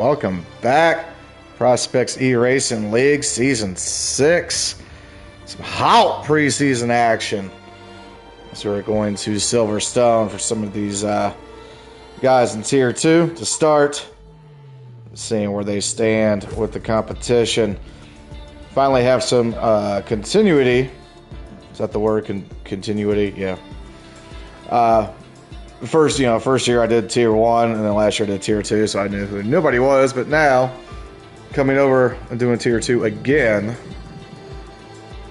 Welcome back. Prospects eRacing League Season 6. Some hot preseason action. So we're going to Silverstone for some of these guys in Tier 2 to start. Seeing where they stand with the competition. Finally have some continuity. Is that the word? Continuity? Yeah. First year I did Tier 1, and then last year I did Tier 2, so I knew who nobody was. But now, coming over and doing Tier 2 again,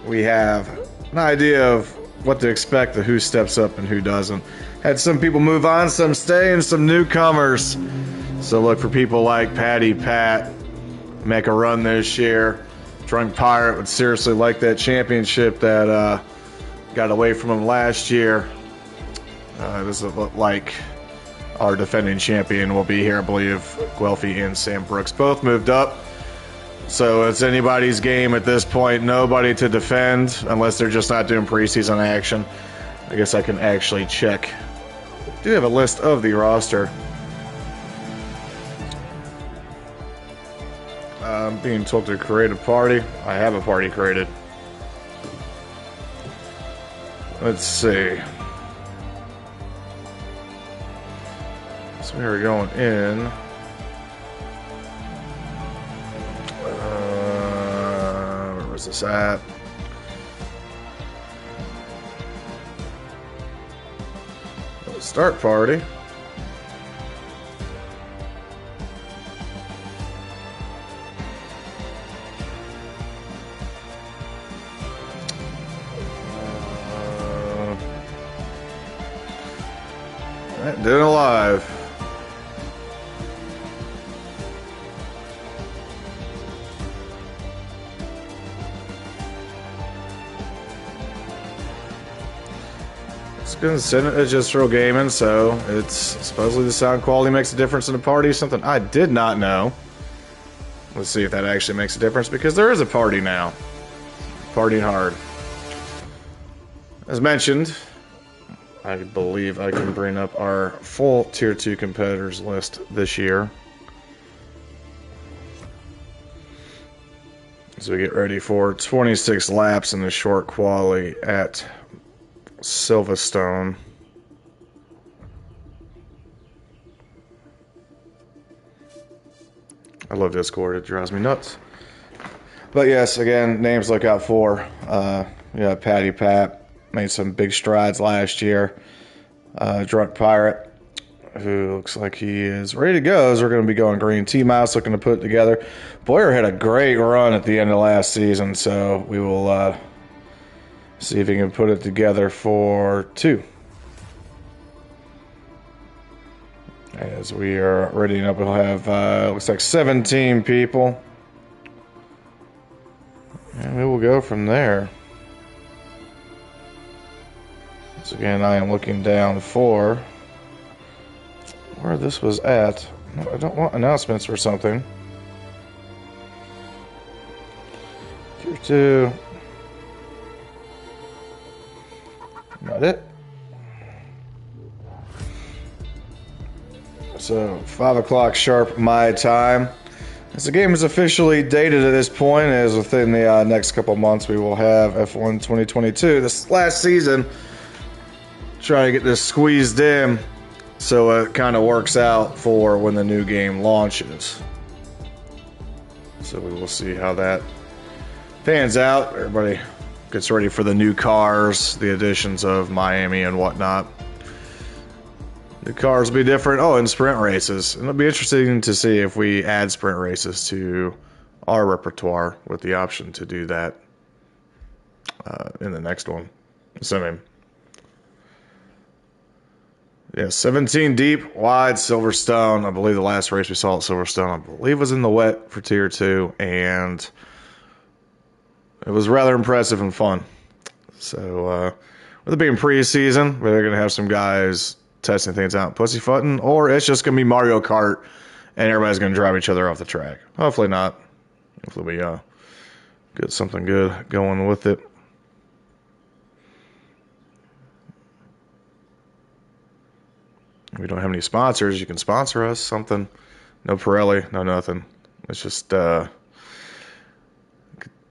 we have an idea of what to expect, of who steps up and who doesn't. Had some people move on, some stay, and some newcomers. So look for people like Patty Pat, make a run this year. Drunk Pirate would seriously like that championship that got away from him last year. This is like our defending champion will be here, I believe. Guelphy and Sam Brooks both moved up. So it's anybody's game at this point. Nobody to defend unless they're just not doing preseason action. I guess I can actually check. I do have a list of the roster. I'm being told to create a party. I have a party created. Let's see. So we're going in. Where was this at? Start party. Doing it live. It's going to send it to just real gaming, so it's supposedly the sound quality makes a difference in the party. Something I did not know. Let's see if that actually makes a difference, because there is a party now. Partying hard. As mentioned, I believe I can bring up our full Tier 2 competitors list this year. As we get ready for 26 laps in the short quali at Silverstone. I love Discord, it drives me nuts. But yes, again, names to look out for. Yeah, Patty Pat made some big strides last year. Drunk Pirate, who looks like he is ready to go, as we're going to be going green. T-Mouse looking to put it together. Boyer had a great run at the end of last season, so we will see if he can put it together for 2. As we are readying up, we'll have, looks like 17 people. And we will go from there. So again, I am looking down for where this was at. I don't want announcements or something. Tier 2. Not it. So 5 o'clock sharp my time. As the game is officially dated at this point, as within the next couple months we will have F1 2022. This last season, trying to get this squeezed in so it kind of works out for when the new game launches. So we will see how that pans out. Everybody gets ready for the new cars, the additions of Miami and whatnot. The cars will be different. Oh, and sprint races. And it'll be interesting to see if we add sprint races to our repertoire with the option to do that in the next one. Assuming. Yeah, 17 deep, wide, Silverstone. I believe the last race we saw at Silverstone, I believe, was in the wet for Tier 2, and it was rather impressive and fun. So, with it being preseason, they're going to have some guys testing things out, pussyfooting, or it's just going to be Mario Kart, and everybody's going to drive each other off the track. Hopefully not. Hopefully we get something good going with it. We don't have any sponsors. You can sponsor us, something No Pirelli, no nothing. It's just the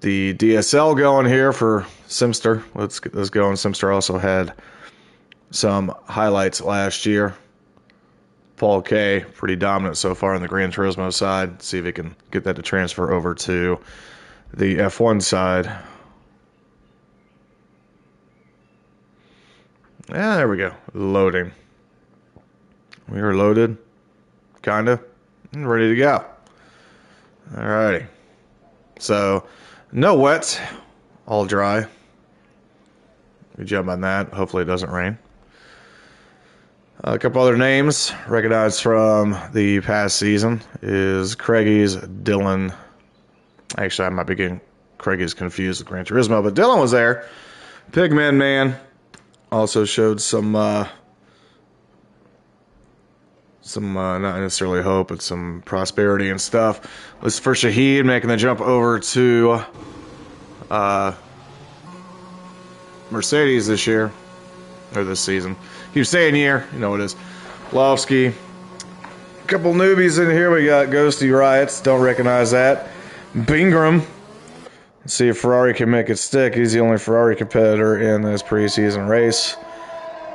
DSL going here for Simster. Let's get this going. Simster also had some highlights last year. Paul K, pretty dominant so far on the Gran Turismo side. See if he can get that to transfer over to the F1 side. Yeah, there we go. Loading. We are loaded. Kinda. And ready to go. Alrighty. So, no wet. All dry. Good job on that. Hopefully it doesn't rain. A couple other names recognized from the past season is Craigie's Dylan. Actually, I might be getting Craigie's confused with Gran Turismo, but Dylan was there. Pigman Man also showed some not necessarily hope, but some prosperity and stuff. This is for Shahid making the jump over to Mercedes this year, or this season. Keep saying year, you know what it is. Lovsky. A couple newbies in here. We got Ghosty Riots. Don't recognize that. Bingram. Let's see if Ferrari can make it stick. He's the only Ferrari competitor in this preseason race.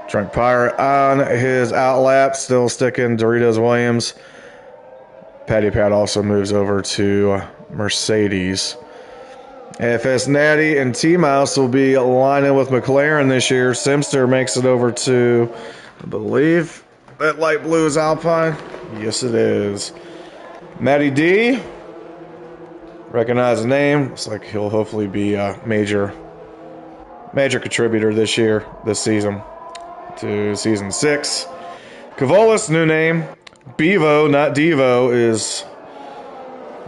Drunk Pirate on his outlap. Still sticking Doritos Williams. Patty Pat also moves over to Mercedes. FS Natty and T-Mouse will be lining with McLaren this year. Simster makes it over to, I believe, that light blue is Alpine. Yes, it is. Matty D. Recognize the name. Looks like he'll hopefully be a major contributor this season, to season 6. Cavolis, new name. Bevo, not Devo, is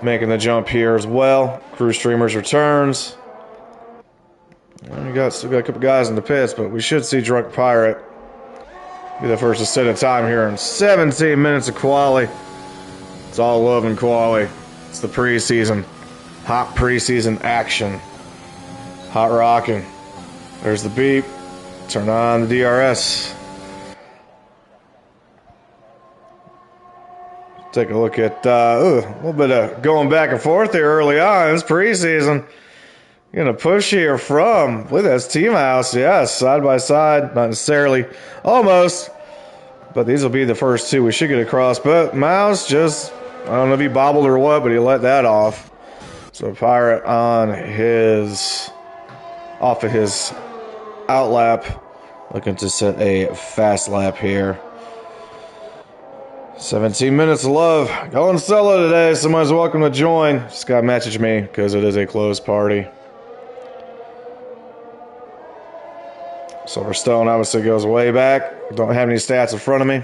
making the jump here as well. Crew Streamers returns. We still got a couple guys in the pits, but we should see Drunk Pirate be the first to set a time here in 17 minutes of quali. It's all love and quali. It's the preseason. Hot preseason action. Hot rocking. There's the beep. Turn on the DRS. Take a look at a little bit of going back and forth here early on. It's preseason. Gonna push here from, look, that's T-Mouse. Yes, side by side. Not necessarily. Almost. But these will be the first two we should get across. But Mouse just, I don't know if he bobbled or what, but he let that off. So Pirate on off of his outlap. Looking to set a fast lap here. 17 minutes of love. Going solo today. Somebody's welcome to join. Just got to message me because it is a closed party. Silverstone obviously goes way back. Don't have any stats in front of me.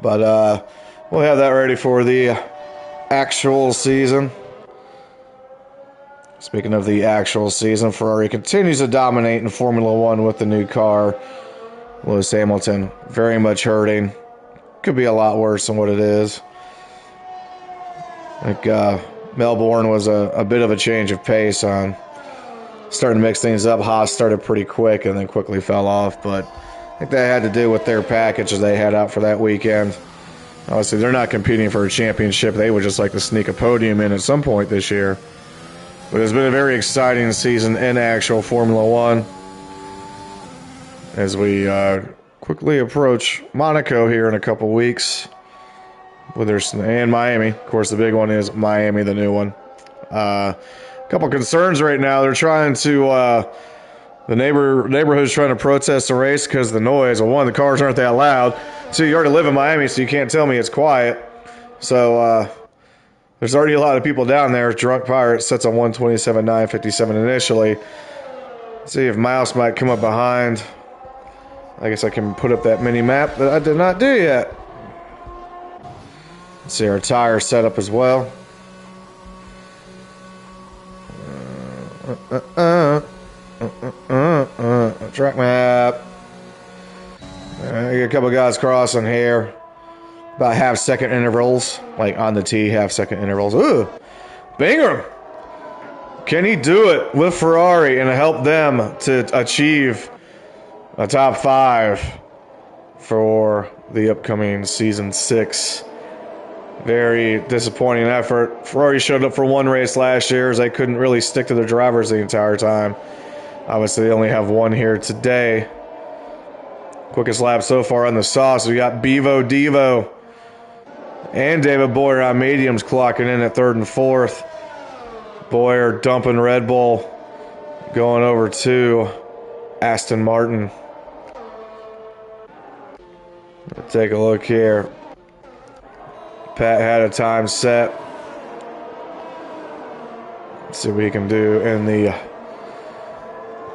But we'll have that ready for the actual season. Speaking of the actual season, Ferrari continues to dominate in Formula One with the new car. Lewis Hamilton very much hurting. Could be a lot worse than what it is. I think Melbourne was a bit of a change of pace on starting to mix things up. Haas started pretty quick and then quickly fell off, but I think that had to do with their packages they had out for that weekend. Obviously, they're not competing for a championship. They would just like to sneak a podium in at some point this year. But it's been a very exciting season in actual Formula One as we quickly approach Monaco here in a couple weeks. And Miami. Of course, the big one is Miami, the new one. A couple concerns right now. They're trying to, the neighborhood's trying to protest the race because of the noise. Well, one, the cars aren't that loud. Two, you already live in Miami, so you can't tell me it's quiet. So, there's already a lot of people down there. Drunk Pirate sets on 127.957 initially. Let's see if Mouse might come up behind. I guess I can put up that mini map that I did not do yet. Let's see our tire setup as well. Track map. A couple guys crossing here. About half-second intervals. Like on the tee, half-second intervals. Ooh! Bingham! Can he do it with Ferrari and help them to achieve a top 5 for the upcoming Season 6 Very disappointing effort. Ferrari showed up for one race last year as they couldn't really stick to their drivers the entire time. Obviously, they only have one here today. Quickest lap so far on the sauce. We got Bevo Devo and David Boyer on mediums clocking in at third and fourth. Boyer dumping Red Bull, going over to Aston Martin. Let's take a look here. Pat had a time set. Let's see what he can do in the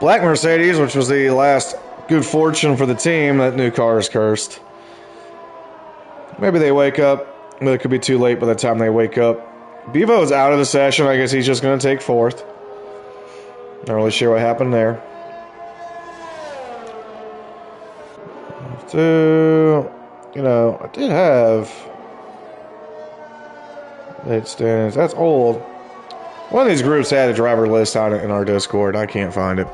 black Mercedes, which was the last good fortune for the team. That new car is cursed. Maybe they wake up, but it could be too late by the time they wake up. Bevo's out of the session. I guess he's just going to take fourth. Not really sure what happened there. So, you know, I did have late standings. That's old. One of these groups had a driver list on it in our Discord. I can't find it.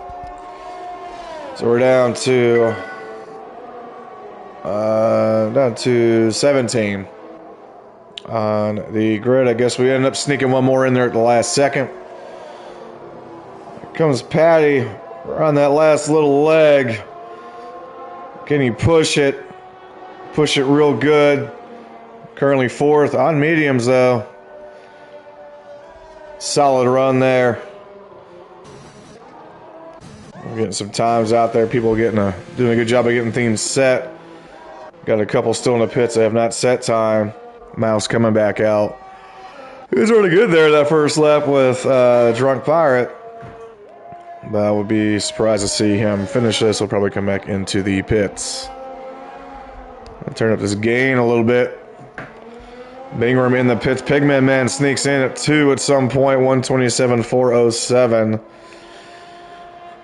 So we're down to 17 on the grid. I guess we ended up sneaking one more in there at the last second. Here comes Patty. We're on that last little leg. Can he push it? Push it real good. Currently fourth on mediums though. Solid run there. We're getting some times out there. People doing a good job of getting things set. Got a couple still in the pits that have not set time. Mouse coming back out. He was really good there that first lap with Drunk Pirate. But I would be surprised to see him finish this. He'll probably come back into the pits. I'll turn up this gain a little bit. Bingram in the pits. Pigman Man sneaks in at 2 at some point. 127.407.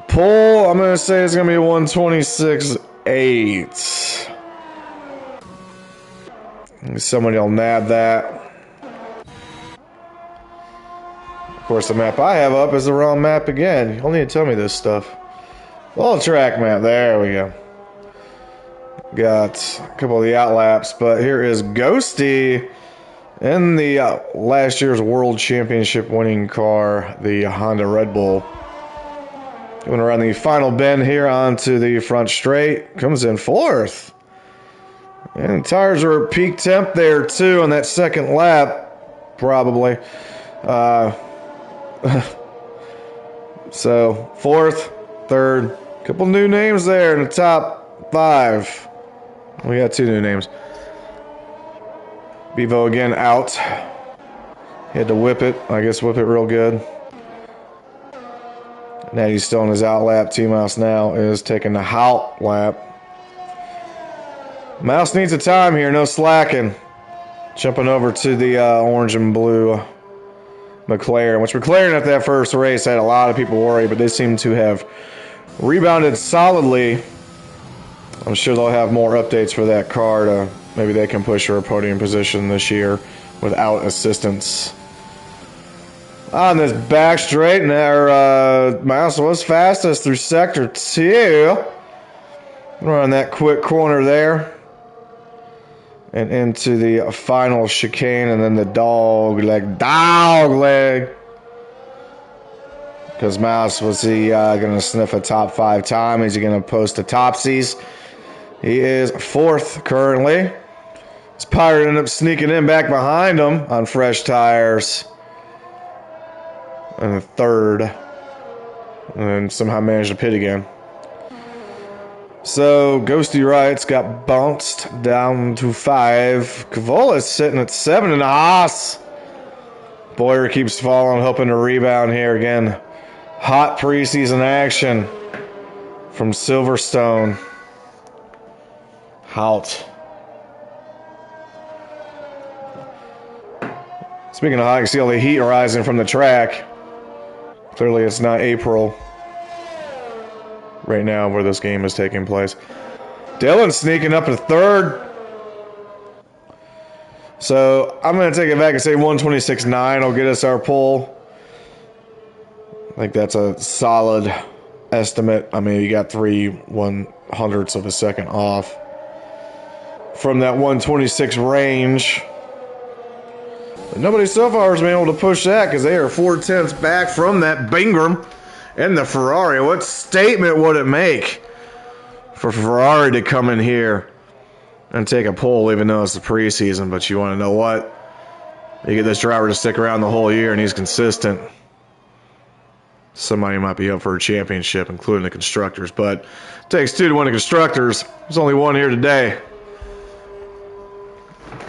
Pole, I'm going to say it's going to be 126.8. Somebody will nab that. Of course, the map I have up is the wrong map again. You only need to tell me this stuff. All track map. There we go. Got a couple of the outlaps, but here is Ghosty in the last year's World Championship winning car, the Honda Red Bull. Going around the final bend here onto the front straight. Comes in fourth. And tires are at peak temp there too on that second lap, probably. So fourth, third, couple new names there in the top 5. We got 2 new names. Bevo again out. He had to whip it. I guess whip it real good. Natty's still in his out lap. T-Mouse now is taking the out lap. Mouse needs a time here. No slacking. Jumping over to the orange and blue McLaren. Which McLaren at that first race had a lot of people worried, but they seem to have rebounded solidly. I'm sure they'll have more updates for that car to maybe they can push for a podium position this year without assistance. On this back straight, and our Mouse was fastest through sector 2. Run that quick corner there. And into the final chicane, and then the dog leg. Because Mouse, was he going to sniff a top 5 time? Is he going to post the topsies? He is fourth currently. This Pirate ended up sneaking in back behind him on fresh tires. And third. And then somehow managed to pit again. So, Ghosty Wrights got bounced down to 5. Cavola's sitting at 7 in the Haas. Boyer keeps falling, hoping to rebound here again. Hot preseason action from Silverstone. Out. Speaking of hot, you can see all the heat rising from the track. Clearly it's not April right now where this game is taking place. Dylan sneaking up to third. So I'm going to take it back and say 126.9 will get us our pole. I think that's a solid estimate. I mean, you got 3/100ths of a second off from that 126 range. But nobody so far has been able to push that because they are 4/10 back from that Bingham and the Ferrari. What statement would it make for Ferrari to come in here and take a pole, even though it's the preseason? But you want to know what? You get this driver to stick around the whole year and he's consistent. Somebody might be up for a championship, including the constructors. But it takes two to win the constructors. There's only one here today.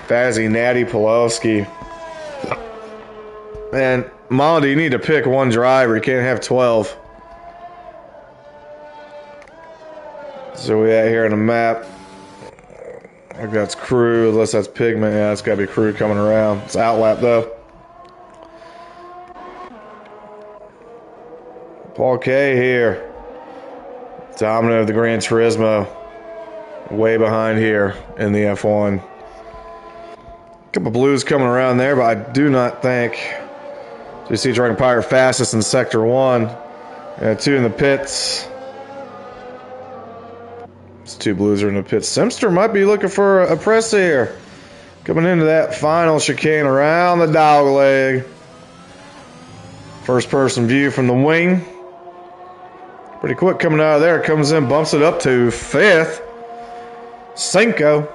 Fazzy, Natty, Pulowski. And Moldy, you need to pick one driver. You can't have 12. So we at here on the map. I think that's Crew, unless that's Pigment. Yeah, it's got to be Crew coming around. It's outlap, though. Paul K here. Dominant of the Gran Turismo. Way behind here in the F1. A couple blues coming around there, but I do not think... So you see Dragon Pirate fastest in Sector 1. And 2 in the pits. These 2 blues are in the pits. Simster might be looking for a press here. Coming into that final chicane around the dog leg. First person view from the wing. Pretty quick coming out of there. Comes in, bumps it up to 5th. Cinco.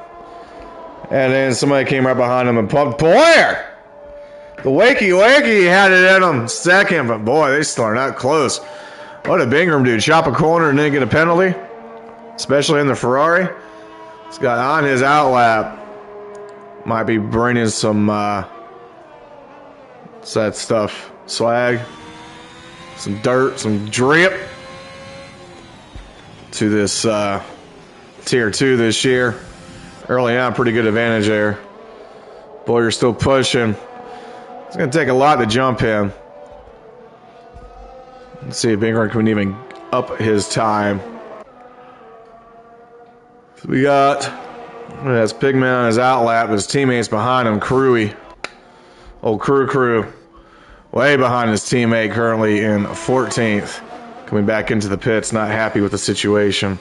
And then somebody came right behind him and pumped. Boyer! The Wakey had it in him second, but boy, they still are not close. What did Bingham do? Chop a corner and then get a penalty? Especially in the Ferrari. He's got on his outlap. Might be bringing some sad stuff. Swag. Some dirt, some drip. To this Tier 2 this year. Early on, pretty good advantage there. Boyer's still pushing. It's going to take a lot to jump him. Let's see if Bingham can even up his time. So we got, that's Pigment on his outlap. His teammates behind him, Crewy. Old Crew. Way behind his teammate, currently in 14th. Coming back into the pits, not happy with the situation.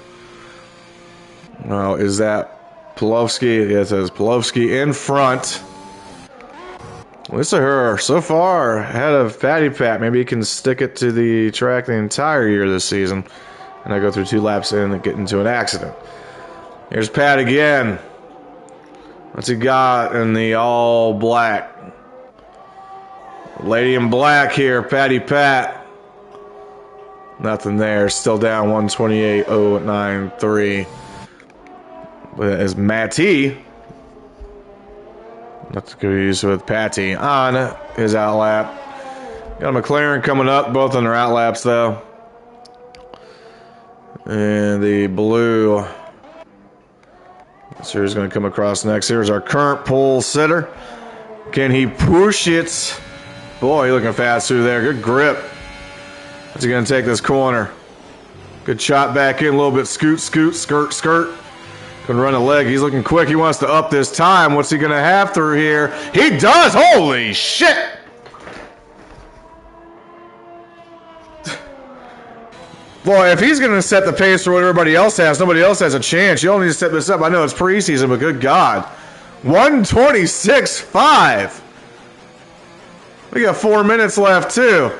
Well, is that Pulowski? Yeah, it says Pulowski in front. Lisa Her, so far, ahead of Fatty Pat. Maybe he can stick it to the track the entire year this season. And I go through 2 laps in and get into an accident. Here's Pat again. What's he got in the all black? Lady in black here, Patty Pat. Nothing there. Still down 128.093. As Matty. Not to confuse with Patty on his outlap. Got a McLaren coming up, both on their outlaps though. And the blue. So he's going to come across next. Here's our current pole sitter. Can he push it? Boy, looking fast through there. Good grip. What's he going to take this corner? Good shot back in, a little bit scoot, skirt. Gonna run a leg. He's looking quick. He wants to up this time. What's he gonna have through here? He does! Holy shit! Boy, if he's gonna set the pace for what everybody else has, nobody else has a chance. You don't need to set this up. I know it's preseason, but good God. 126.5. We got 4 minutes left, too.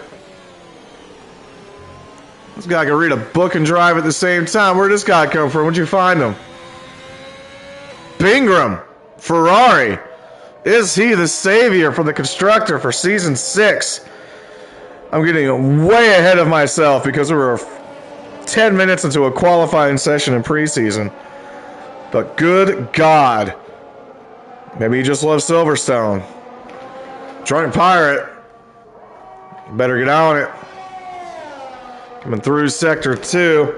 This guy can read a book and drive at the same time. Where'd this guy come from? Where'd you find him? Bingham, Ferrari. Is he the savior for the constructor for season 6? I'm getting way ahead of myself because we were 10 minutes into a qualifying session in preseason. But good God. Maybe he just loves Silverstone. Drunk Pirate. Better get on it. Coming through Sector 2.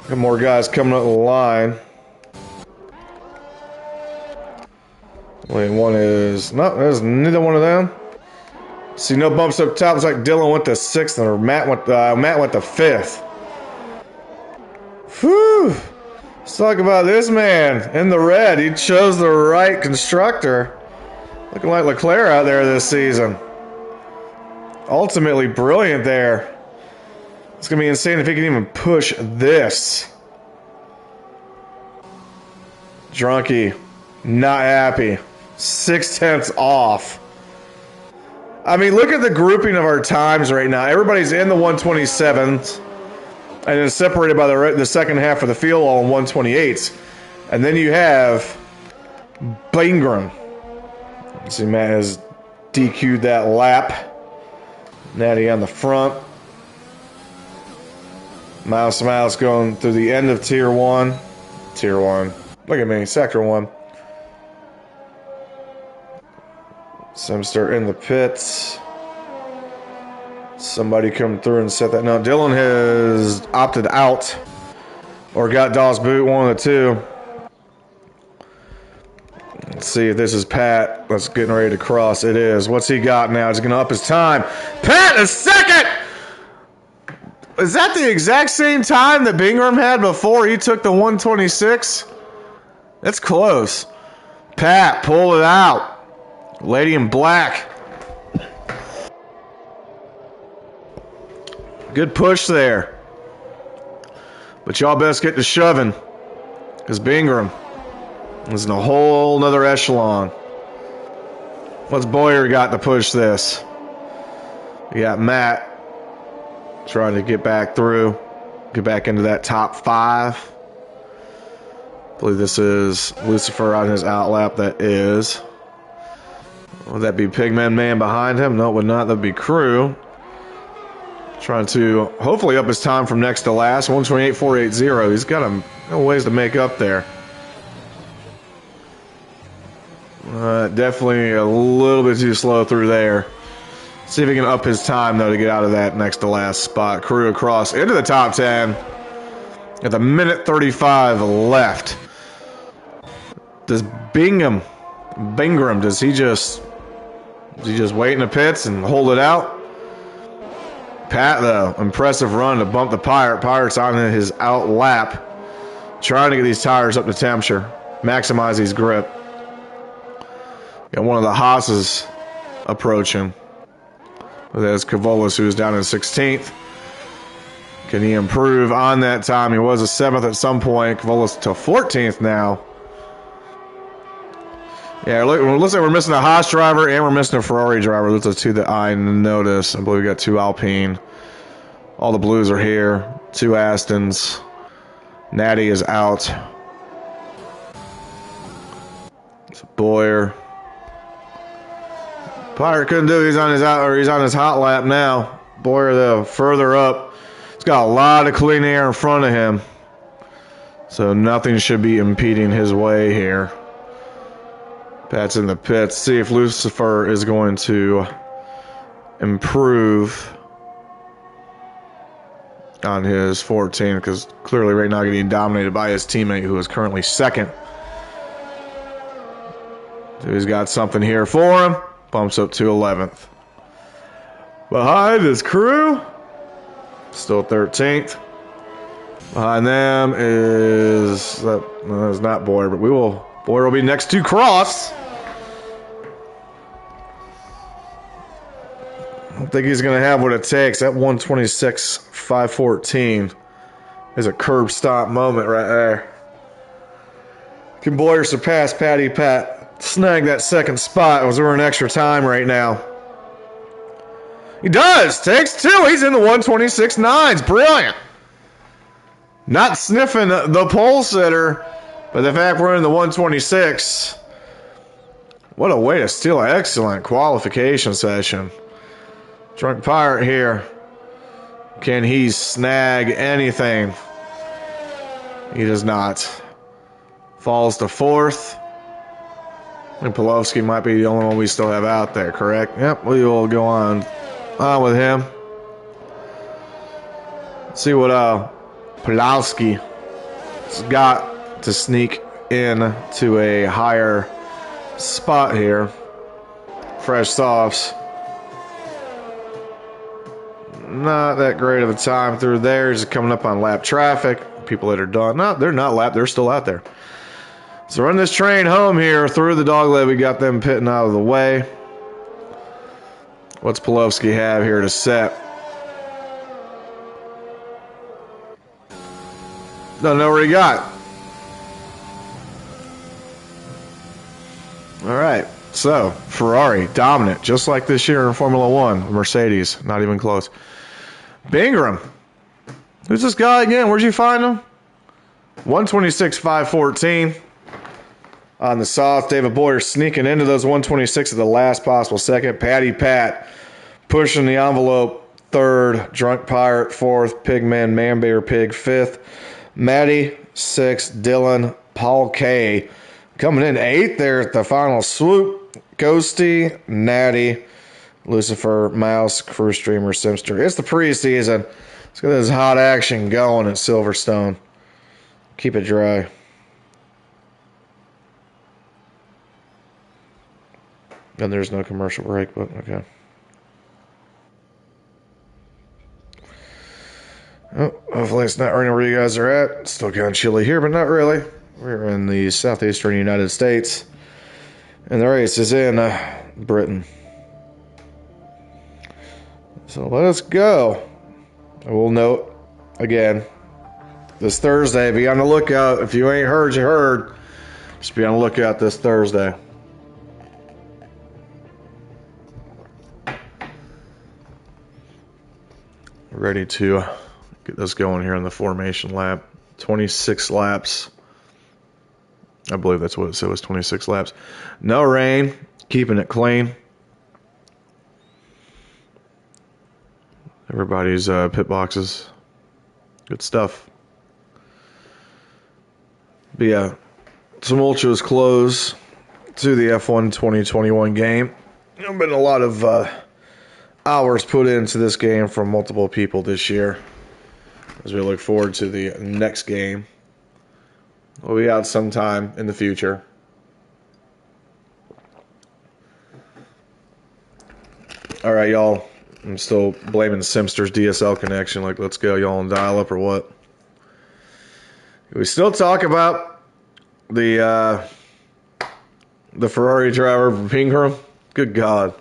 Got more guys coming up the line. Wait, one is... No, there's neither one of them. See, no bumps up top. It's like Dylan went to 6th or Matt went to 5th. Whew. Let's talk about this man in the red. He chose the right constructor. Looking like Leclerc out there this season. Ultimately brilliant there. It's going to be insane if he can even push this. Drunky. Not happy. 6/10 off. I mean, look at the grouping of our times right now. Everybody's in the 127s, and then separated by the second half of the field all in 128s. And then you have Bingram. See, Matt has DQ'd that lap. Natty on the front. Mouse going through the end of Tier 1. Tier 1. Look at me, Sector 1. Simster in the pits. Somebody come through and set that. No, Dylan has opted out. Or got Dawes boot, one of the two. Let's see if this is Pat. That's getting ready to cross. It is. What's he got now? He's going to up his time. Pat is second! Is that the exact same time that Bingram had before he took the 126? That's close. Pat, pull it out. Lady in black. Good push there. But y'all best get to shoving. Because Bingram is in a whole nother echelon. What's Boyer got to push this? We got Matt trying to get back through. Get back into that top 5. I believe this is Lucifer on his outlap. That is. Would that be Pigman Man behind him? No, it would not. That would be Crew. Trying to hopefully up his time from next to last. 128.480. He's got a ways to make up there. Definitely a little bit too slow through there. See if he can up his time, though, to get out of that next to last spot. Crew across into the top 10. At the minute 35 left. Does Bingram, does he just wait in the pits and hold it out? Pat, though, impressive run to bump the Pirate. Pirate's on his out lap, trying to get these tires up to temperature, maximize his grip. Got one of the Haas's approaching. There's Cavolis, who's down in 16th. Can he improve on that time? He was a 7th at some point. Cavolis to 14th now. Yeah, look, it looks like we're missing a Haas driver and we're missing a Ferrari driver. Those are two that I noticed. I believe we got 2 Alpine. All the blues are here. 2 Astons. Natty is out. It's Boyer. Pirate couldn't do it. He's on his he's on his hot lap now. Boyer, though, further up. He's got a lot of clean air in front of him. So nothing should be impeding his way here. Pat's in the pits. See if Lucifer is going to improve on his 14, because clearly right now getting dominated by his teammate, who is currently 2nd. So he's got something here for him. Bumps up to 11th. Behind his Crew. Still 13th. Behind them is no, it's not Boyer, but Boyer will be next to Cross. I don't think he's going to have what it takes. That 126.514 is a curb stop moment right there. Can Boyer surpass Patty Pat? Snag that 2nd spot as we're in extra time right now. He does. Takes 2. He's in the 126.9s. Brilliant. Not sniffing the pole sitter, but the fact we're in the 126. What a way to steal an excellent qualification session. Drunk Pirate here. Can he snag anything? He does not. Falls to 4th. I think Pulowski might be the only one we still have out there, correct? Yep, we will go on with him. Let's see what Pulowski's got to sneak in to a higher spot here. Fresh softs. Not that great of a time through there. Just coming up on lap traffic. People that are done. No, they're not lap. They're still out there. So run this train home here through the dogleg. We got them pitting out of the way. What's Pulowski have here to set? Don't know what he got. All right. So, Ferrari, dominant, just like this year in Formula One. Mercedes, not even close. Bingham. Who's this guy again? Where'd you find him? 126.514 on the soft. David Boyer sneaking into those 126 at the last possible second. Patty Pat pushing the envelope third. Drunk Pirate fourth. Pigman Manbear Pig fifth. Matty sixth. Dylan Paul K coming in eighth there at the final swoop. Ghosty, Natty, Lucifer, Mouse, Crew Streamer, Simster. It's the preseason. Let's get this hot action going at Silverstone. Keep it dry. And there's no commercial break, but okay. Oh, hopefully it's not raining where you guys are at. It's still kind of chilly here, but not really. We're in the southeastern United States. And the race is in Britain. So let us go. I will note, again, this Thursday, be on the lookout. If you ain't heard, you heard. Just be on the lookout this Thursday. Ready to get this going here in the formation lap. 26 laps. I believe that's what it said, was 26 laps. No rain, keeping it clean. Everybody's pit boxes. Good stuff. But yeah, tumultuous close to the F1 2021 game. There's been a lot of hours put into this game from multiple people this year. As we look forward to the next game. We'll be out sometime in the future. All right, y'all. I'm still blaming Simster's DSL connection. Like, let's go, y'all, and dial up or what? We still talk about the Ferrari driver Bingham. Good God.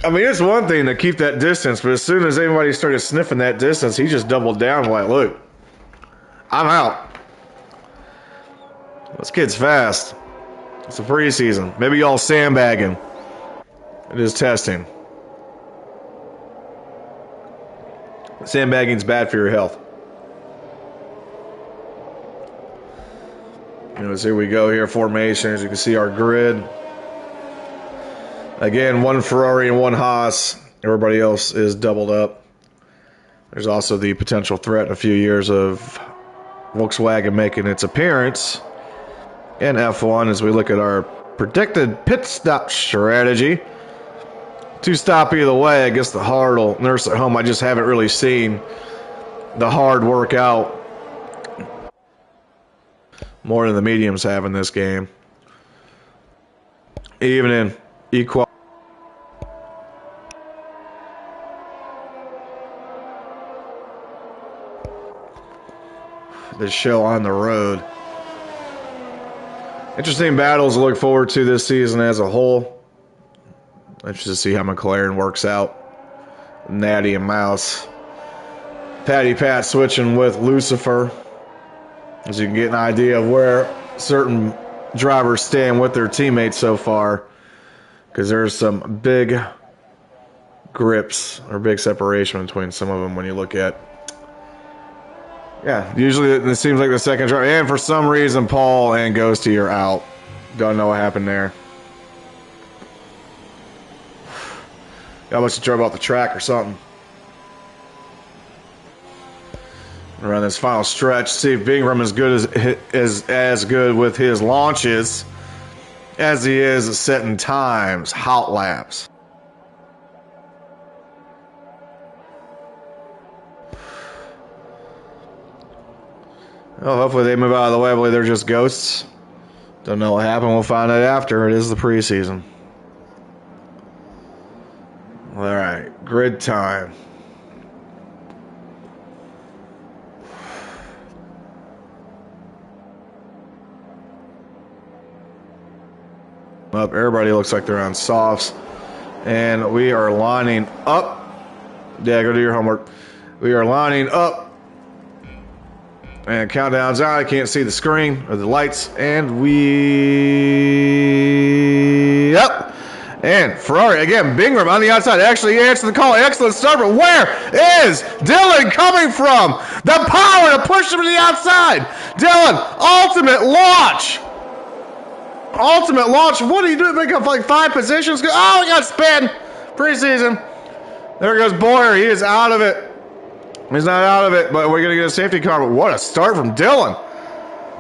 I mean, it's one thing to keep that distance, but as soon as anybody started sniffing that distance, he just doubled down like, look, I'm out. This kid's fast. It's a preseason. Maybe y'all sandbagging. It is testing. Sandbagging's bad for your health. Anyways, here we go here. Formation. As you can see, our grid. Again, one Ferrari and one Haas. Everybody else is doubled up. There's also the potential threat in a few years of Volkswagen making its appearance in F1 as we look at our predicted pit stop strategy. To stop either way, I guess the hard will nurse at home. I just haven't really seen the hard work out more than the mediums have in this game. Even in equal. The show on the road. Interesting battles to look forward to this season as a whole. Interested to see how McLaren works out. Natty and Mouse. Patty Pat switching with Lucifer. As you can get an idea of where certain drivers stand with their teammates so far. Because there's some big grips or big separation between some of them when you look at. Yeah, usually it seems like the second driver. And for some reason, Paul and Ghosty are out. Don't know what happened there. Got much to drove off the track or something. Around this final stretch, see if Bingham is good as good with his launches as he is setting times, hot laps. Well, hopefully they move out of the way. I believe they're just ghosts. Don't know what happened. We'll find out after. It is the preseason. All right, grid time. Up, everybody looks like they're on softs, and we are lining up. Yeah, go do your homework. We are lining up And countdown's out. I can't see the screen or the lights. And we... Yep. And Ferrari, again, Bingham on the outside. Actually, he answered the call. Excellent start, but where is Dylan coming from? The power to push him to the outside. Dylan, ultimate launch. Ultimate launch. What are you doing? Make up like 5 positions? Oh, we got spin. Preseason. There goes Boyer. He is out of it. He's not out of it, but we're going to get a safety car. But what a start from Dylan.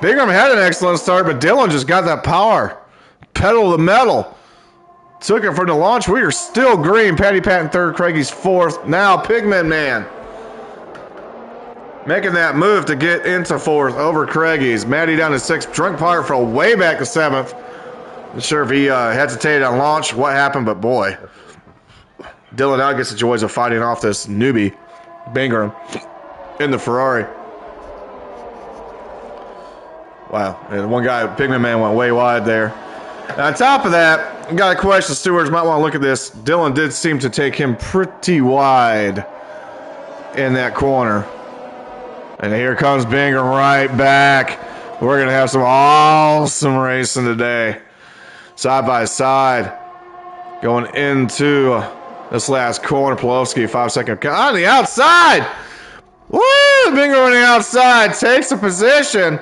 Bingham had an excellent start, but Dylan just got that power. Pedal to the metal. Took it from the launch. We are still green. Patty Patton third. Craigie's fourth. Now Pigman Man making that move to get into fourth over Craigie's. Matty down to sixth. Drunk Pirate fell way back to seventh. Not sure if he hesitated on launch, what happened, but boy. Dylan now gets the joys of fighting off this newbie, Bingham, in the Ferrari. Wow. And one guy, Pigman Man, went way wide there. And on top of that, I got a question. Stewards might want to look at this. Dylan did seem to take him pretty wide in that corner. And here comes Bingham right back. We're going to have some awesome racing today. Side by side. Going into this last corner. Pulowski, 5-second count. On the outside. Woo! Bingham on the outside. Takes a position.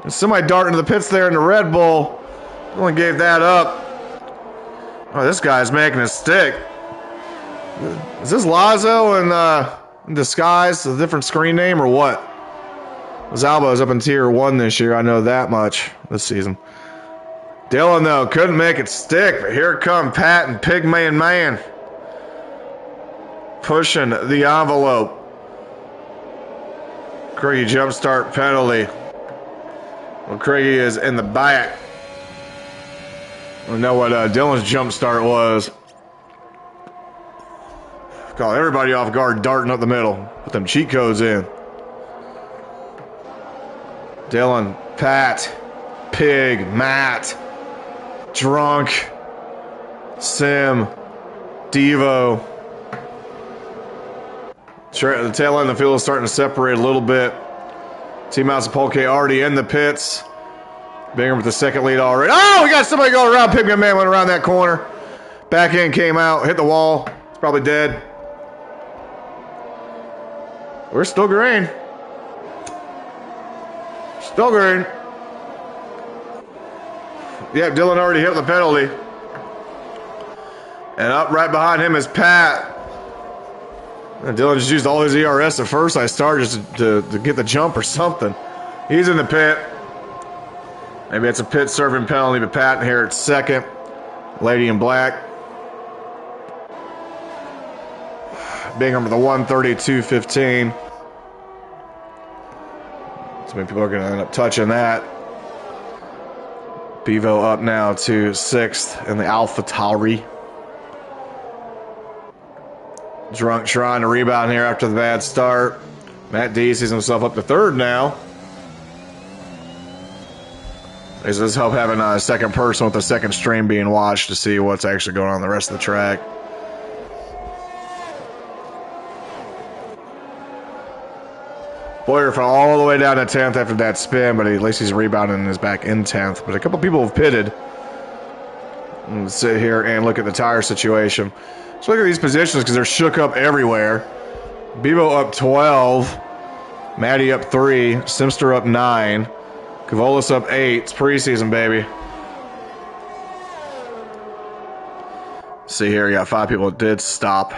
There's somebody darting to the pits there in the Red Bull. Only gave that up. Oh, this guy's making a stick. Is this Lazo in disguise, a different screen name, or what? Zalbo's up in tier 1 this year. I know that much this season. Dylan, though, couldn't make it stick, but here come Pat and Pigman Man. Pushing the envelope. Craigie jumpstart penalty. Well, Craigie is in the back. I don't know what Dylan's jump start was. Caught everybody off guard, darting up the middle. Put them cheat codes in. Dylan, Pat, Pig, Matt, Drunk, Sim, Devo. The tail end of the field is starting to separate a little bit. Team House and Polk already in the pits. Bingham with the second lead already. Oh, we got somebody going around. Pigman Man went around that corner. Back end came out, hit the wall. It's probably dead. We're still green. Still green. Yeah, Dylan already hit the penalty. And up right behind him is Pat. And Dylan just used all his ERS at first. I started just to get the jump or something. He's in the pit. Maybe it's a pit serving penalty, but Patton here at second. Lady in black. Bingham with the 132.15. So many people are going to end up touching that. Bevo up now to sixth in the Alpha Tauri. Drunk trying to rebound here after the bad start. Matt D sees himself up to third now. This does help having a second person with the second stream being watched to see what's actually going on the rest of the track. Boyer fell all the way down to 10th after that spin, but at least he's rebounding and is back in 10th. But a couple people have pitted. Let's sit here and look at the tire situation. Let's look at these positions because they're shook up everywhere. Bevo up 12. Matty up 3. Simster up 9. Cavolis up 8. It's preseason, baby. See here, you got 5 people that did stop.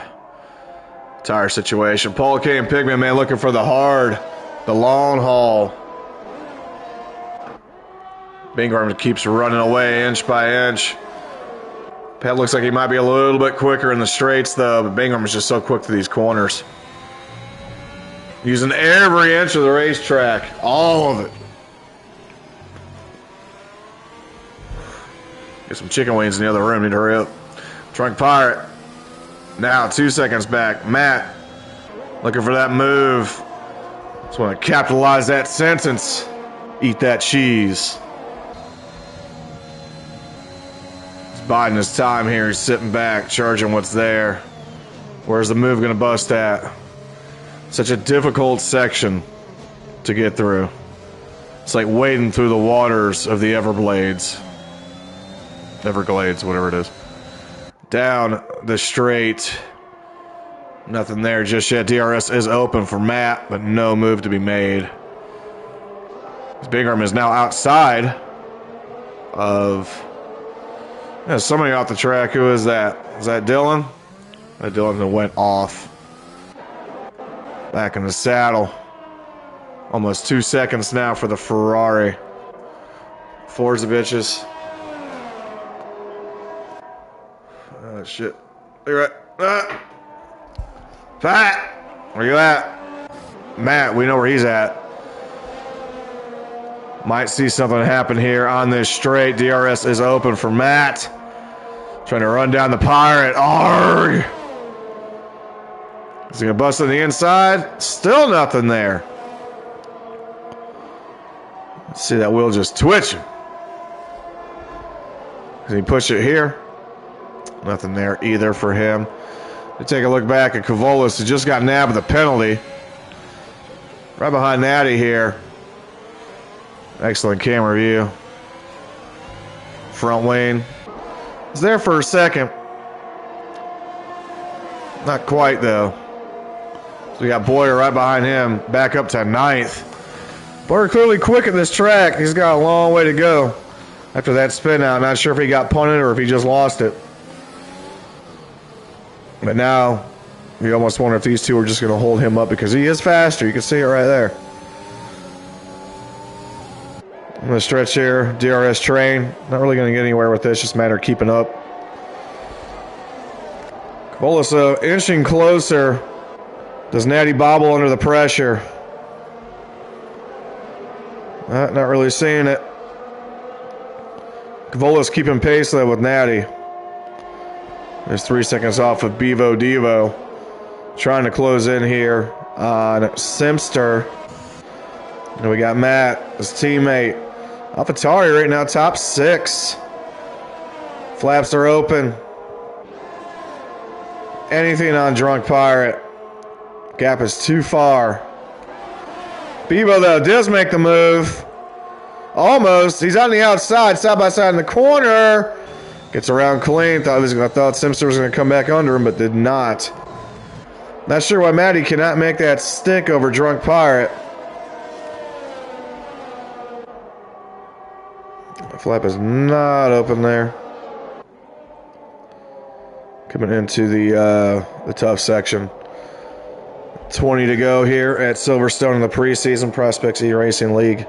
Tire situation. Paul K and Pigman Man looking for the long haul. Bingham keeps running away inch by inch. Pat looks like he might be a little bit quicker in the straights, though, but Bingham is just so quick to these corners. Using every inch of the racetrack. All of it. Get some chicken wings in the other room. Need to hurry up. Drunk Pirate. Now 2 seconds back. Matt looking for that move. Just want to capitalize that sentence. Eat that cheese. He's biding his time here. He's sitting back, charging what's there. Where's the move going to bust at? Such a difficult section. to get through. It's like wading through the waters of the Everglades, whatever it is. Down the straight. Nothing there just yet. DRS is open for Matt, but no move to be made. Bingham is now outside of... Yeah, somebody off the track. Who is that? Is that Dylan? That Dylan went off. Back in the saddle. Almost 2 seconds now for the Ferrari. Forza bitches. Oh shit. Look at that. Pat! Where you at? Matt, we know where he's at. Might see something happen here on this straight. DRS is open for Matt. Trying to run down the Pirate. Arrgh! Is he gonna bust on the inside? Still nothing there. Let's see that wheel just twitching. Can he push it here? Nothing there either for him. We take a look back at Cavolis, who just got nabbed with a penalty. Right behind Natty here. Excellent camera view. Front lane. Was there for a second. Not quite though. So we got Boyer right behind him, back up to 9th. Boyer clearly quick at this track. He's got a long way to go after that spin out. Not sure if he got punted or if he just lost it. But now, you almost wonder if these two are just going to hold him up because he is faster. You can see it right there. I'm going to stretch here. DRS train. Not really going to get anywhere with this. Just a matter of keeping up. Cavolis inching closer. Does Natty bobble under the pressure? Not really seeing it. Cavolis keeping pace though with Natty. There's 3 seconds off of Bevo Devo. Trying to close in here on Simster. And we got Matt, his teammate. AlphaTauri right now, top 6. Flaps are open. Anything on Drunk Pirate. Gap is too far. Bevo, though, does make the move. Almost. He's on the outside, side by side in the corner. Gets around clean. Thought Simster was going to come back under him, but did not. Not sure why Matty cannot make that stick over Drunk Pirate. The flap is not open there. Coming into the tough section. 20 to go here at Silverstone in the preseason Prospects eRacing League.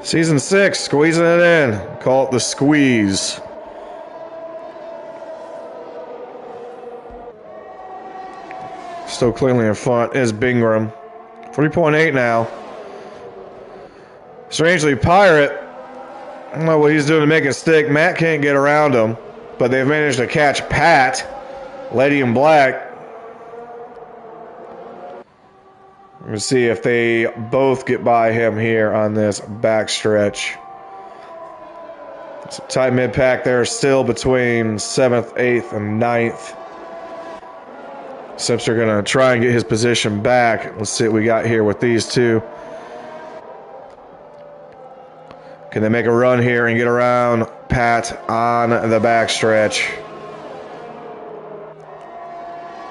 Season 6, squeezing it in. Call it the squeeze. Still cleanly in front is Bingram. 3.8 now. Strangely, Pirate, I don't know what he's doing to make it stick. Matt can't get around him, but they've managed to catch Pat, Lady in Black. Let's see if they both get by him here on this backstretch. Some tight mid-pack there still between 7th, 8th, and 9th. Simster going to try and get his position back. Let's see what we got here with these two. Can they make a run here and get around Pat on the backstretch?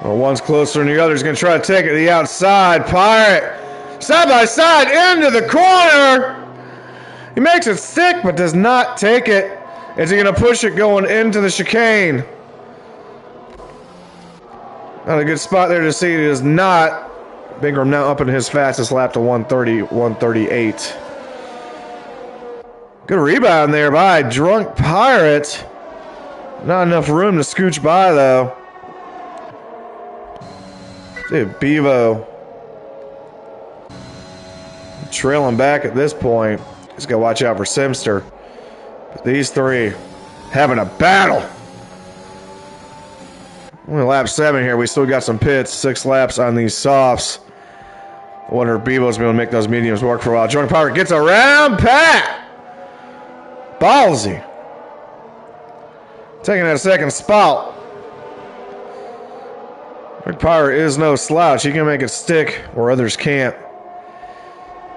Well, one's closer than the other. He's going to try to take it to the outside. Pirate, side by side, into the corner. He makes it stick, but does not take it. Is he going to push it going into the chicane? Not a good spot there to see. It is not. Bingham now up in his fastest lap to 130, 138. Good rebound there by Drunk Pirate. Not enough room to scooch by, though. Dude, Bevo trailing back at this point. He's got to watch out for Simster. But these three having a battle. Only lap 7 here. We still got some pits. 6 laps on these softs. I wonder if Bevo's going to make those mediums work for a while. Drunk Pirate gets around Pat. Ballsy. Taking that second spot. Drunk Pirate is no slouch. He can make it stick where others can't.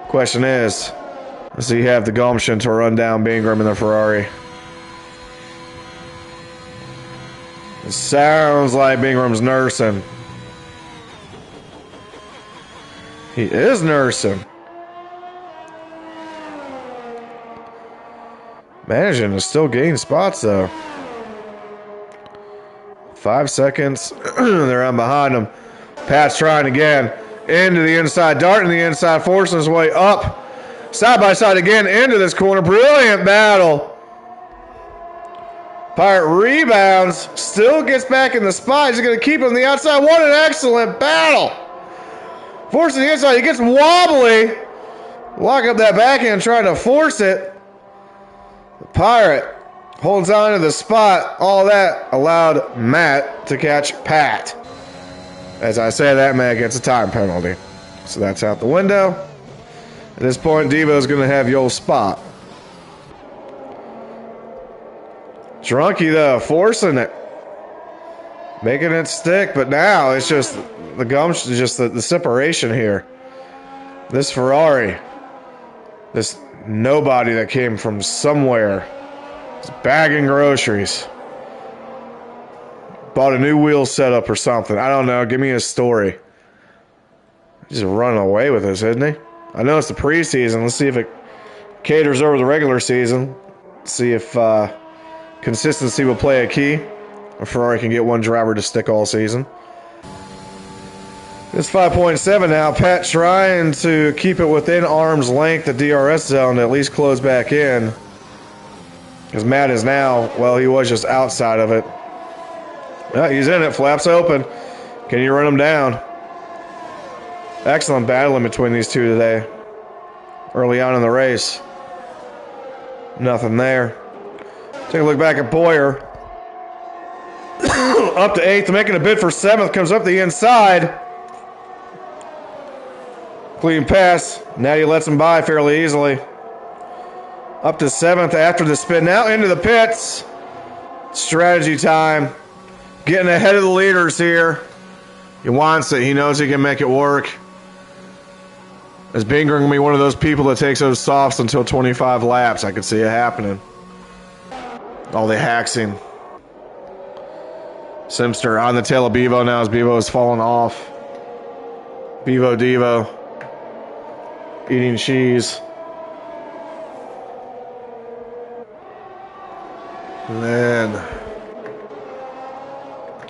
Question is, does he have the gumption to run down Bingram in the Ferrari? It sounds like Bingram's nursing. He is nursing. Managing to still gain spots, though. 5 seconds. They're on behind him. Pat's trying again. Into the inside. Darting the inside. Forcing his way up. Side by side again. Into this corner. Brilliant battle. Pirate rebounds. Still gets back in the spot. He's going to keep him on the outside. What an excellent battle. Forcing the inside. He gets wobbly. Lock up that backhand. Trying to force it. The Pirate holds on to the spot. All that allowed Matt to catch Pat. As I say that, Matt gets a time penalty. So that's out the window. At this point, Devo's going to have your spot. Drunky, though, forcing it. Making it stick, but now it's just the gumption, just the separation here. This Ferrari. This nobody that came from somewhere. Is bagging groceries. Bought a new wheel setup or something. I don't know. Give me a story. He's just running away with this, isn't he? I know it's the preseason. Let's see if it caters over the regular season. See if consistency will play a key. Or Ferrari can get one driver to stick all season. It's 5.7 now. Pat trying to keep it within arm's length, the DRS zone, to at least close back in. Because Matt is now, well, he was just outside of it. Yeah, he's in it. Flaps open. Can you run him down? Excellent battling between these two today. Early on in the race. Nothing there. Take a look back at Boyer. Up to 8th, making a bid for 7th. Comes up the inside. Clean pass. Natty lets him by fairly easily. Up to 7th after the spin. Now into the pits. Strategy time. Getting ahead of the leaders here. He wants it. He knows he can make it work. Is Binger going to be one of those people that takes those softs until 25 laps? I could see it happening. All the hacking. Simster on the tail of Bevo now as Bevo is falling off. Bevo Devo. Eating cheese. And then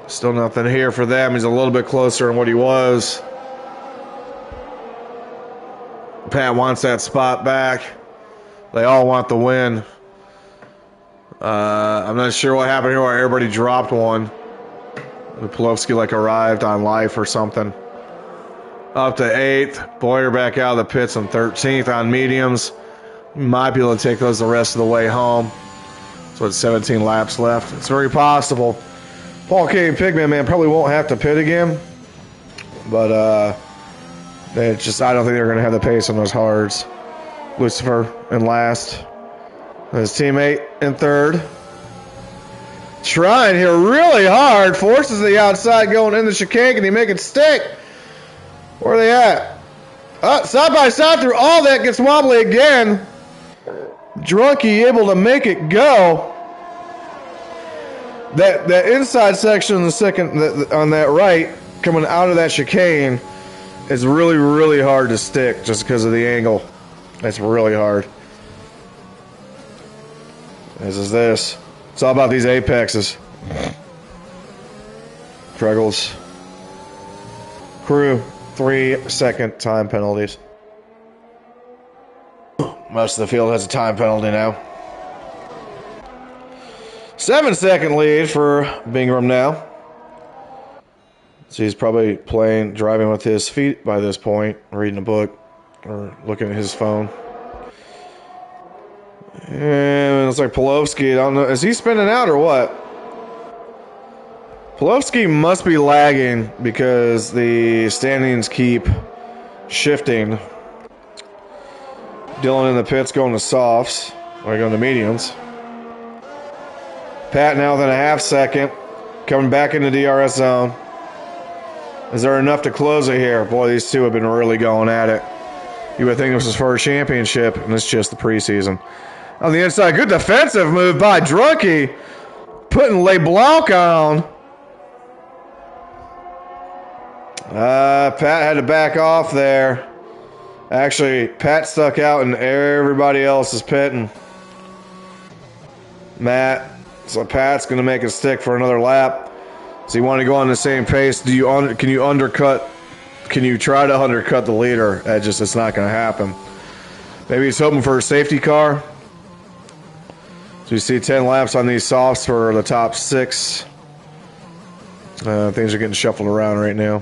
still nothing here for them. He's a little bit closer than what he was. Pat wants that spot back. They all want the win. I'm not sure what happened here where everybody dropped one. Pulowski like arrived on life or something. Up to 8th. Boyer back out of the pits on 13th on mediums. Might be able to take those the rest of the way home. So it's 17 laps left. It's very possible. Paul K. Pigman, man, probably won't have to pit again. But it's just, I don't think they're going to have the pace on those hards. Lucifer in last. His teammate in 3rd. Trying here really hard. Forces the outside going in the chicane. Can he make it stick? Where are they at? Side by side through all that. Gets wobbly again. Drunky able to make it go. That inside section in the second on that right coming out of that chicane is really, really hard to stick just because of the angle. It's really hard. As is this. It's all about these apexes. Struggles. Crew, 3-second time penalties. Most of the field has a time penalty now. 7-second lead for Bingram now. So he's probably driving with his feet by this point, reading a book, or looking at his phone. And it looks like Pulowski, I don't know, is he spinning out or what? Pulowski must be lagging because the standings keep shifting. Dylan in the pits going to softs, or going to mediums. Pat now within a half second, coming back into DRS zone. Is there enough to close it here? Boy, these two have been really going at it. You would think this was for a championship, and it's just the preseason. On the inside, good defensive move by Drunky, putting LeBlanc on. Pat had to back off there. Actually, Pat stuck out and everybody else is pitting. Matt, so Pat's going to make it stick for another lap. Does he want to go on the same pace? Can you undercut? Can you try to undercut the leader? It's not going to happen. Maybe he's hoping for a safety car. So you see 10 laps on these softs for the top 6. Things are getting shuffled around right now.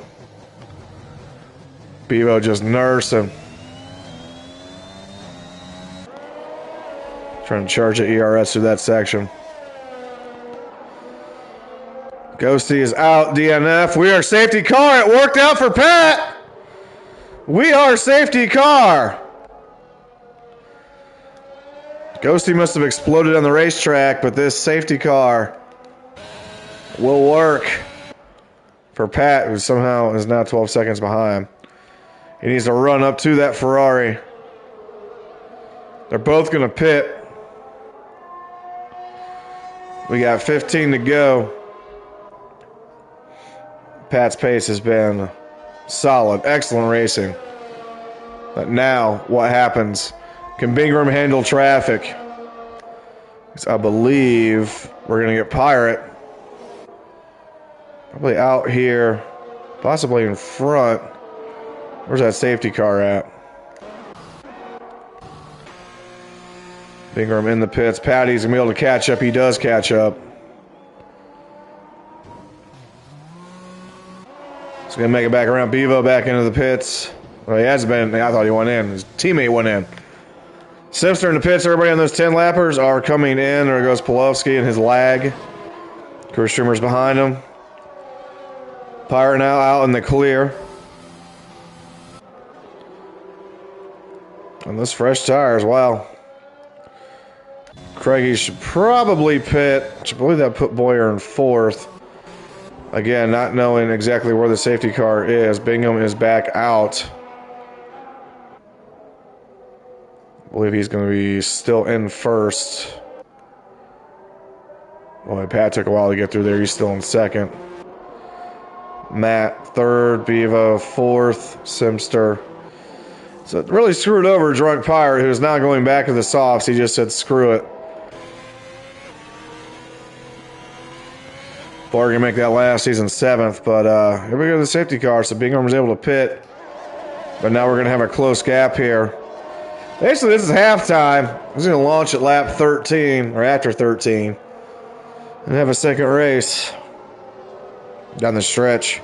Bevo just nursing. Trying to charge the ERS through that section. Ghosty is out. DNF. We are safety car. It worked out for Pat. We are safety car. Ghosty must have exploded on the racetrack, but this safety car will work for Pat, who somehow is now 12 seconds behind. He needs to run up to that Ferrari. They're both going to pit. We got 15 to go. Pat's pace has been solid. Excellent racing. But now, what happens? Can Bingham handle traffic? I believe we're going to get Pirate. Probably out here. Possibly in front. Where's that safety car at? Bingham in the pits. Patty's going to be able to catch up. He does catch up. He's going to make it back around. Bevo back into the pits. Well, he has been. I thought he went in. His teammate went in. Simpster in the pits. Everybody on those 10 lappers are coming in. There goes Pulowski and his lag. Crew streamers behind him. Pirate now out in the clear. And those fresh tires, wow. Craigie should probably pit. I believe that put Boyer in 4th. Again, not knowing exactly where the safety car is. Bingham is back out. I believe he's going to be still in 1st. Boy, Pat took a while to get through there. He's still in 2nd. Matt, 3rd. Bevo, 4th. Simster. So it really screwed over Drunk Pirate, who's now going back to the softs. He just said, screw it. Boyer gonna make that last season 7th, but here we go to the safety car. So Bingham was able to pit, but now we're gonna have a close gap here. Basically, this is halftime. He's gonna launch at lap 13 or after 13, and have a second race down the stretch.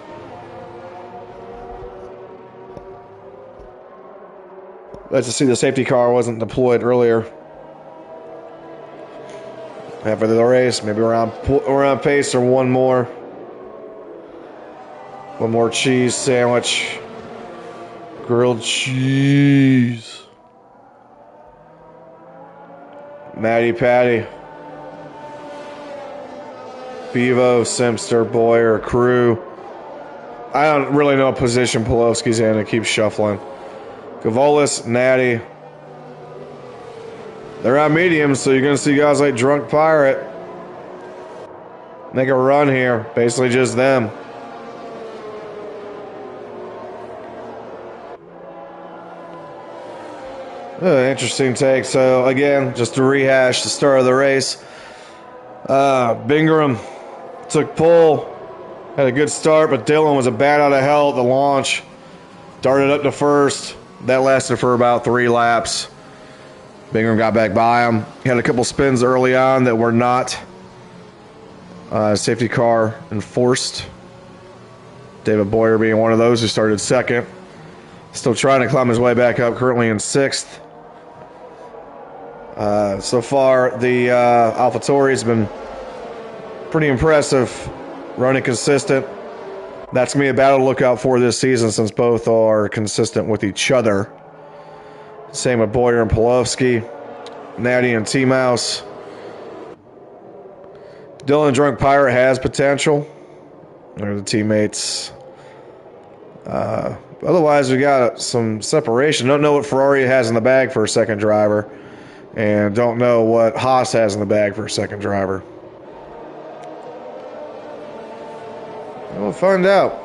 Let's just see the safety car wasn't deployed earlier. Halfway through the race, maybe around pace or one more cheese sandwich. Grilled cheese. Matty Patty. Bevo, Simster, Boyer, Crew. I don't really know what position Pulowski's in. It keeps shuffling. Gavolis, Natty. They're on mediums, so you're going to see guys like Drunk Pirate make a run here. Basically just them. Interesting take. So, again, just to rehash the start of the race. Bingham took pole. Had a good start, but Dylan was a bat out of hell at the launch. Darted up to 1st. That lasted for about 3 laps. Bingham got back by him. He had a couple spins early on that were not safety car enforced. David Boyer being one of those who started 2nd. Still trying to climb his way back up, currently in 6th. So far, the AlphaTauri has been pretty impressive, running consistent. That's going to be a battle to look out for this season since both are consistent with each other. Same with Boyer and Pulowski, Natty and T-Mouse. Dylan Drunk Pirate has potential. They're the teammates Otherwise, we got some separation. Don't know what Ferrari has in the bag for a second driver, and don't know what Haas has in the bag for a second driver. We'll find out.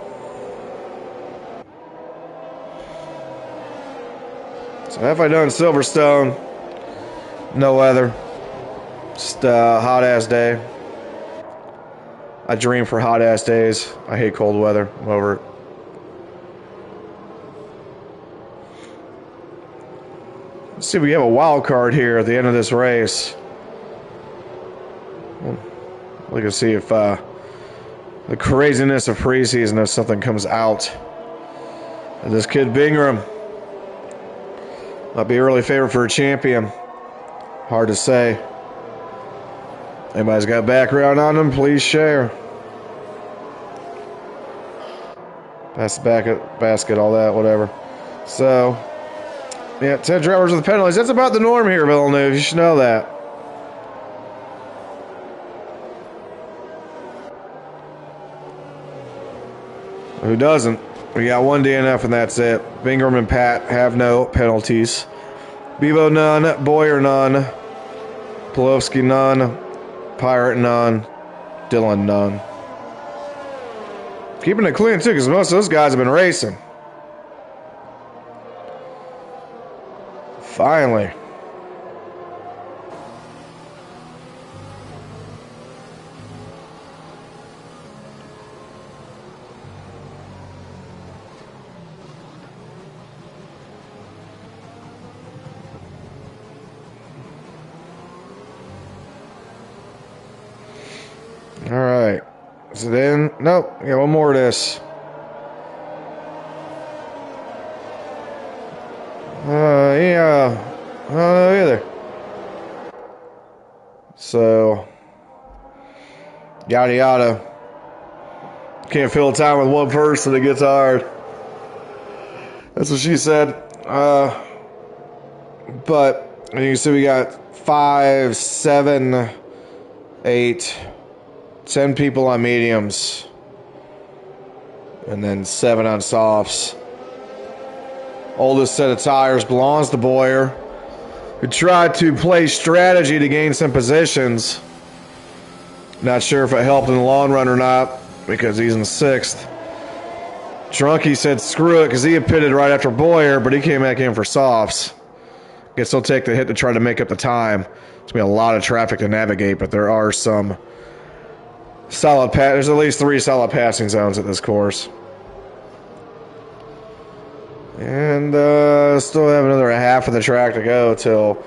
So halfway done Silverstone. No weather. Just a hot-ass day. I dream for hot-ass days. I hate cold weather. I'm over it. Let's see if we have a wild card here at the end of this race. We can see if the craziness of preseason, if something comes out. And this kid Bingham might be early favorite for a champion. Hard to say. Anybody's got background on them, please share. Pass the basket, all that, whatever. So, yeah, 10 drivers with penalties. That's about the norm here, Villeneuve. You should know that. Who doesn't? We got one DNF and that's it. Bingham and Pat have no penalties. Bevo none. Boyer none. Polowski none. Pirate none. Dillon none. Keeping it clean too, because most of those guys have been racing. Finally. All right. Is it in? Nope. Yeah, one more of this. Yeah. I don't know either. So, yada yada. Can't fill time with one person, it gets hard. That's what she said. But you can see we got 5, 7, 8, 10 people on mediums. And then 7 on softs. Oldest set of tires belongs to Boyer, who tried to play strategy to gain some positions. Not sure if it helped in the long run or not, because he's in 6th. Drunky said screw it because he had pitted right after Boyer, but he came back in for softs. Guess he'll take the hit to try to make up the time. There's going to be a lot of traffic to navigate, but there are some solid there's at least 3 solid passing zones at this course. And still have another half of the track to go till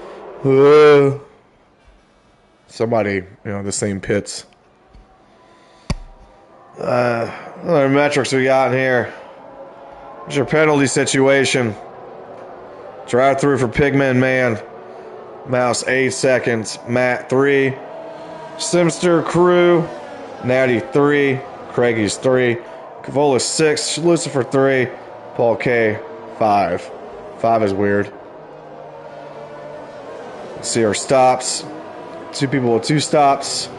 somebody, the same pits. Other metrics we got in here. What's your penalty situation? Drive through for Pigman Man. Mouse 8 seconds. Matt 3. Simster Crew. Natty 3. Craigie's 3. Cavola 6. Lucifer 3. Paul K 5. 5 is weird. Let's see our stops. 2 people with 2 stops.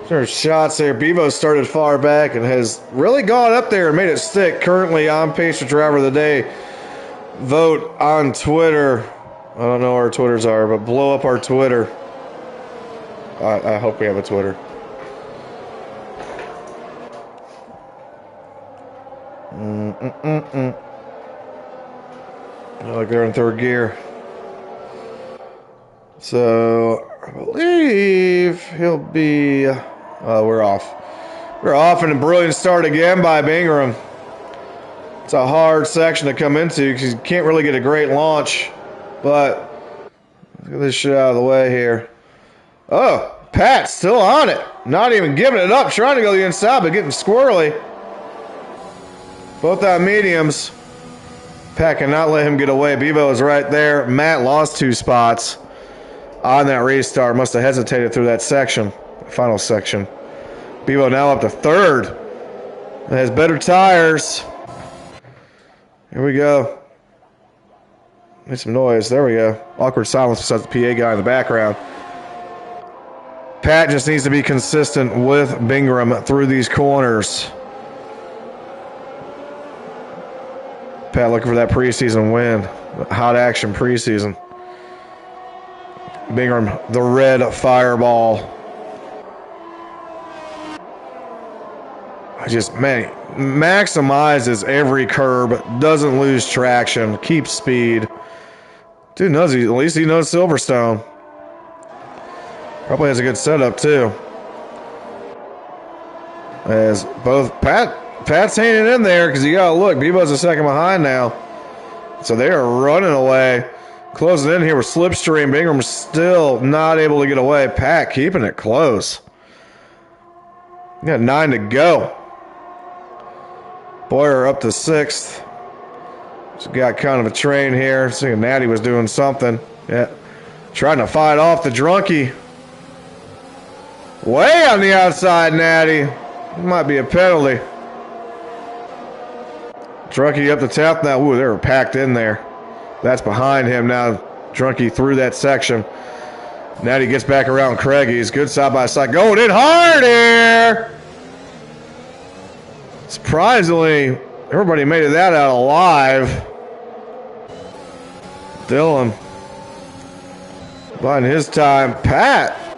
There's shots there. Bevo started far back and has really gone up there and made it stick. Currently on pace for driver of the day. Vote on Twitter. I don't know what our Twitters are, but blow up our Twitter. I hope we have a Twitter. Like they're in 3rd gear. So I believe he'll be. We're off. We're off, and a brilliant start again by Bingham. It's a hard section to come into because you can't really get a great launch. But let's get this shit out of the way here. Oh, Pat's still on it. Not even giving it up. Trying to go the inside, but getting squirrely. Both on mediums. Pat cannot let him get away. Bevo is right there. Matt lost 2 spots on that restart. Must have hesitated through that section. Final section. Bevo now up to 3rd. Has better tires. Here we go. Make some noise. There we go. Awkward silence besides the PA guy in the background. Pat just needs to be consistent with Bingham through these corners. Pat looking for that preseason win. Hot action preseason. Bingham, the red fireball. Man, maximizes every curb, doesn't lose traction, keeps speed. Dude knows, at least he knows Silverstone. Probably has a good setup too. As both Pat's hanging in there because you gotta look, Bebo's a second behind now. So they are running away. Closing in here with Slipstream. Bingham's still not able to get away. Pat keeping it close. You got 9 to go. Boyer up to 6th. Just got kind of a train here. Seeing Natty was doing something. Yeah. Trying to fight off the drunkie. Way on the outside, Natty. Might be a penalty. Drunkie up the top now. Ooh, they were packed in there. That's behind him now. Drunkie through that section. Natty gets back around Craigies. Good side by side. Going in hard here. Surprisingly, everybody made it that out alive. Dylan buying his time. Pat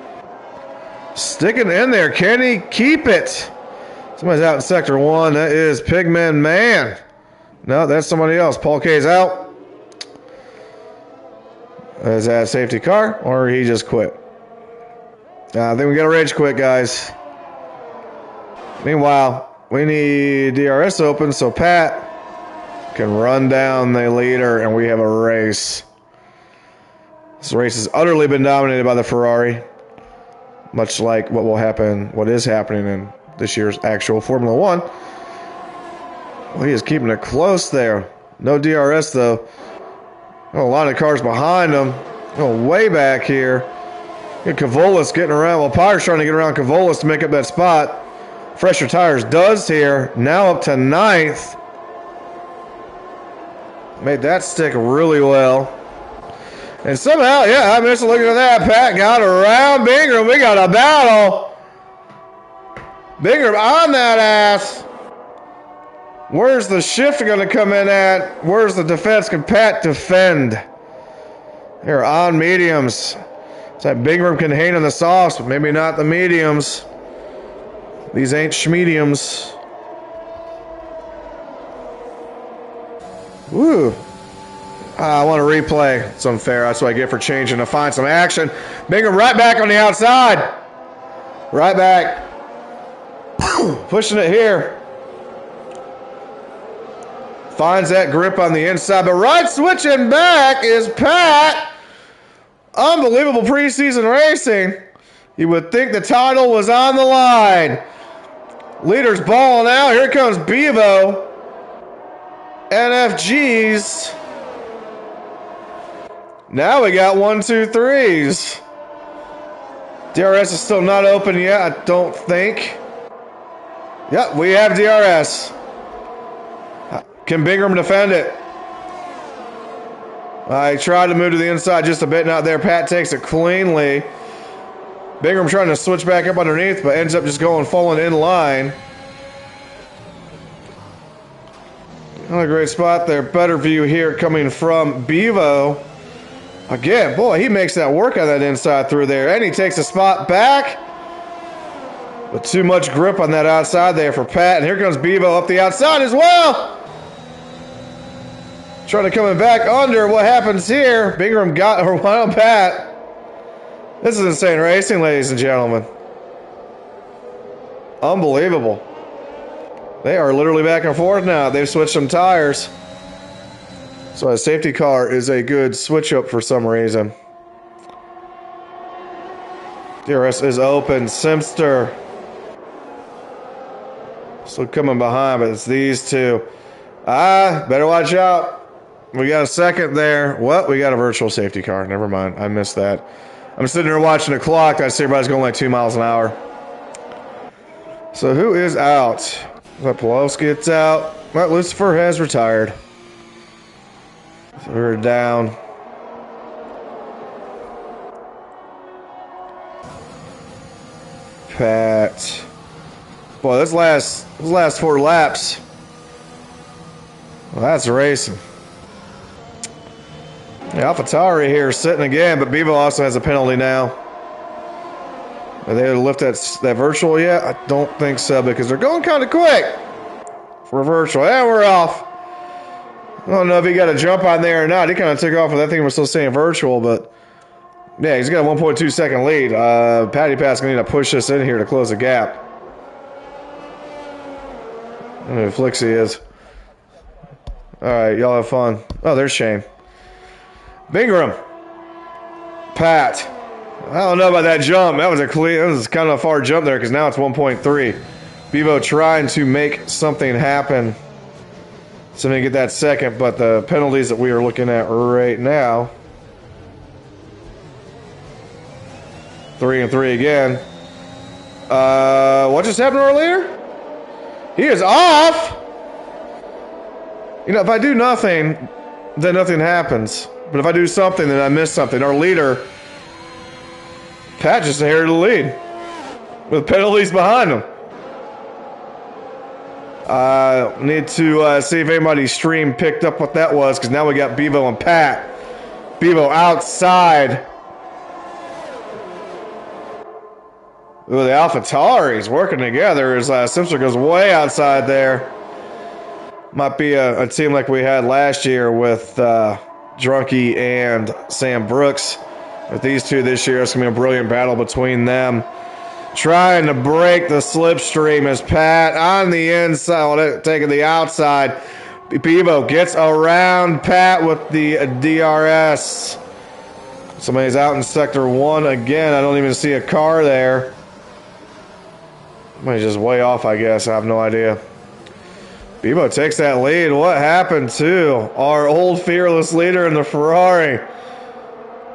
sticking in there. Can he keep it? Somebody's out in sector 1. That is Pigman Man. No, that's somebody else. Paul K's out. Is that a safety car or he just quit? I think we got a rage quit, guys. Meanwhile, we need DRS open so Pat can run down the leader and we have a race. This race has utterly been dominated by the Ferrari, much like what is happening in this year's actual Formula 1. Well, he is keeping it close there. No DRS though. A lot of cars behind him. Going way back here. Get Cavolis getting around. Well, Pyre's trying to get around Cavolis to make up that spot. Fresher tires does here. Now up to 9th. Made that stick really well. And somehow, yeah, I missed looking at that. Pat got around Bingham. We got a battle. Bingham on that ass. Where's the shift going to come in at? Where's the defense? Can Pat defend? They're on mediums. It's like Bingham can hang on the softs, but maybe not the mediums. These ain't schmediums. Woo. I want to replay. It's unfair. That's what I get for changing to find some action. Bingham right back on the outside. Right back. Pushing it here. Finds that grip on the inside, but right switching back is Pat. Unbelievable preseason racing. You would think the title was on the line. Leader's balling out. Here comes Bevo. NFGs. Now we got 1, 2, 3s. DRS is still not open yet, I don't think. Yep, we have DRS. Can Bingham defend it? I tried to move to the inside just a bit, not there. Pat takes it cleanly. Bingham trying to switch back up underneath, but ends up just falling in line. Not a great spot there. Better view here coming from Bevo. Again, boy, he makes that work on that inside through there. And he takes a spot back. But too much grip on that outside there for Pat. And here comes Bevo up the outside as well. Trying to come back under. What happens here? Bingham got her one on Pat. This is insane racing, ladies and gentlemen. Unbelievable. They are literally back and forth now. They've switched some tires. So a safety car is a good switch up for some reason. DRS is open. Simster. Still coming behind, but it's these two. Better watch out. We got a second there. What? We got a virtual safety car. Never mind. I missed that. I'm sitting there watching the clock. I see everybody's going like 2 miles an hour. So who is out? Pelowski gets out. Well, Lucifer has retired. So we're down. Pat. Boy, this last 4 laps. Well, that's racing. The AlphaTauri here sitting again, but Bevo also has a penalty now. Are they able to lift that virtual yet? I don't think so, because they're going kind of quick for virtual. And we're off. I don't know if he got a jump on there or not. He kind of took off with that thing was still saying virtual, but yeah, he's got a 1.2 second lead. Patty Pat's going to need to push this in here to close the gap. I don't know who Flixie is. All right, y'all have fun. Oh, there's Shane. Bingram. Pat. I don't know about that jump. That was kind of a far jump there because now it's 1.3. Bevo trying to make something happen. So they get that second, but the penalties that we are looking at right now. 3 and 3 again. What just happened earlier? He is off. You know, if I do nothing, then nothing happens. But if I do something, then I miss something. Our leader, Pat, just inherited the lead with penalties behind him. Need to see if anybody's stream picked up what that was, because now we got Bevo and Pat. Bevo outside. Ooh, the AlphaTauri's working together as Simpson goes way outside there. Might be a team like we had last year with Drunky and Sam Brooks. With these two this year, it's going to be a brilliant battle between them. Trying to break the slipstream as Pat on the inside, taking the outside. Bevo gets around Pat with the DRS. Somebody's out in sector 1 again. I don't even see a car there. Somebody's just way off, I guess. I have no idea. Bevo takes that lead. What happened to our old fearless leader in the Ferrari?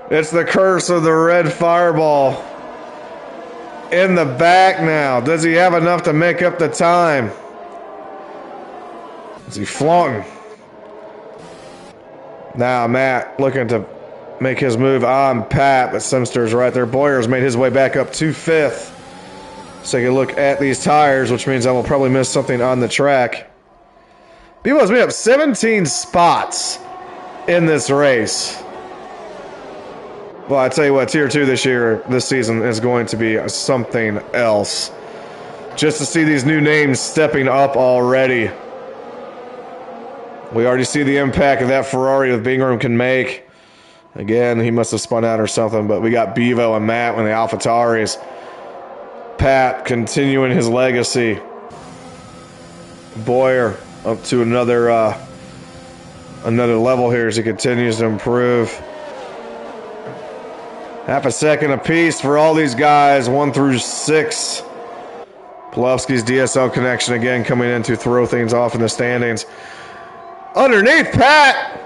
It's the curse of the red fireball. In the back now. Does he have enough to make up the time? Is he flaunting? Now Matt looking to make his move on Pat, but Simster's right there. Boyer's made his way back up to 5th. Let's take a look at these tires, which means I will probably miss something on the track. Bevo's made up 17 spots in this race. Well, I tell you what, Tier 2 this season is going to be something else. Just to see these new names stepping up already. We already see the impact of that Ferrari that Bingram can make. Again, he must have spun out or something, but we got Bevo and Matt with the AlphaTauris. Pat continuing his legacy. Boyer up to another level here as he continues to improve. Half a second apiece for all these guys, 1 through 6. Pulowski's DSL connection again coming in to throw things off in the standings. Underneath Pat.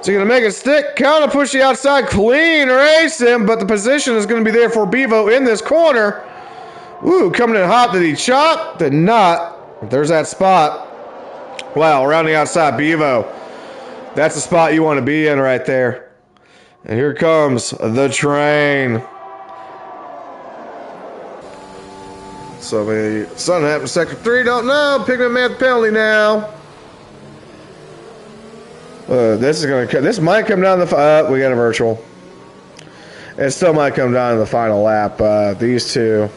Is he going to make it stick? Kind of push the outside, clean racing, but the position is going to be there for Bevo in this corner. Ooh, coming in hot. Did he chop? Did not. There's that spot. Wow, around the outside, Bevo. That's the spot you want to be in right there. And here comes the train. So something happened in sector 3, don't know. Pigment man penalty now. This might come down the we got a virtual. It still might come down to the final lap. These two.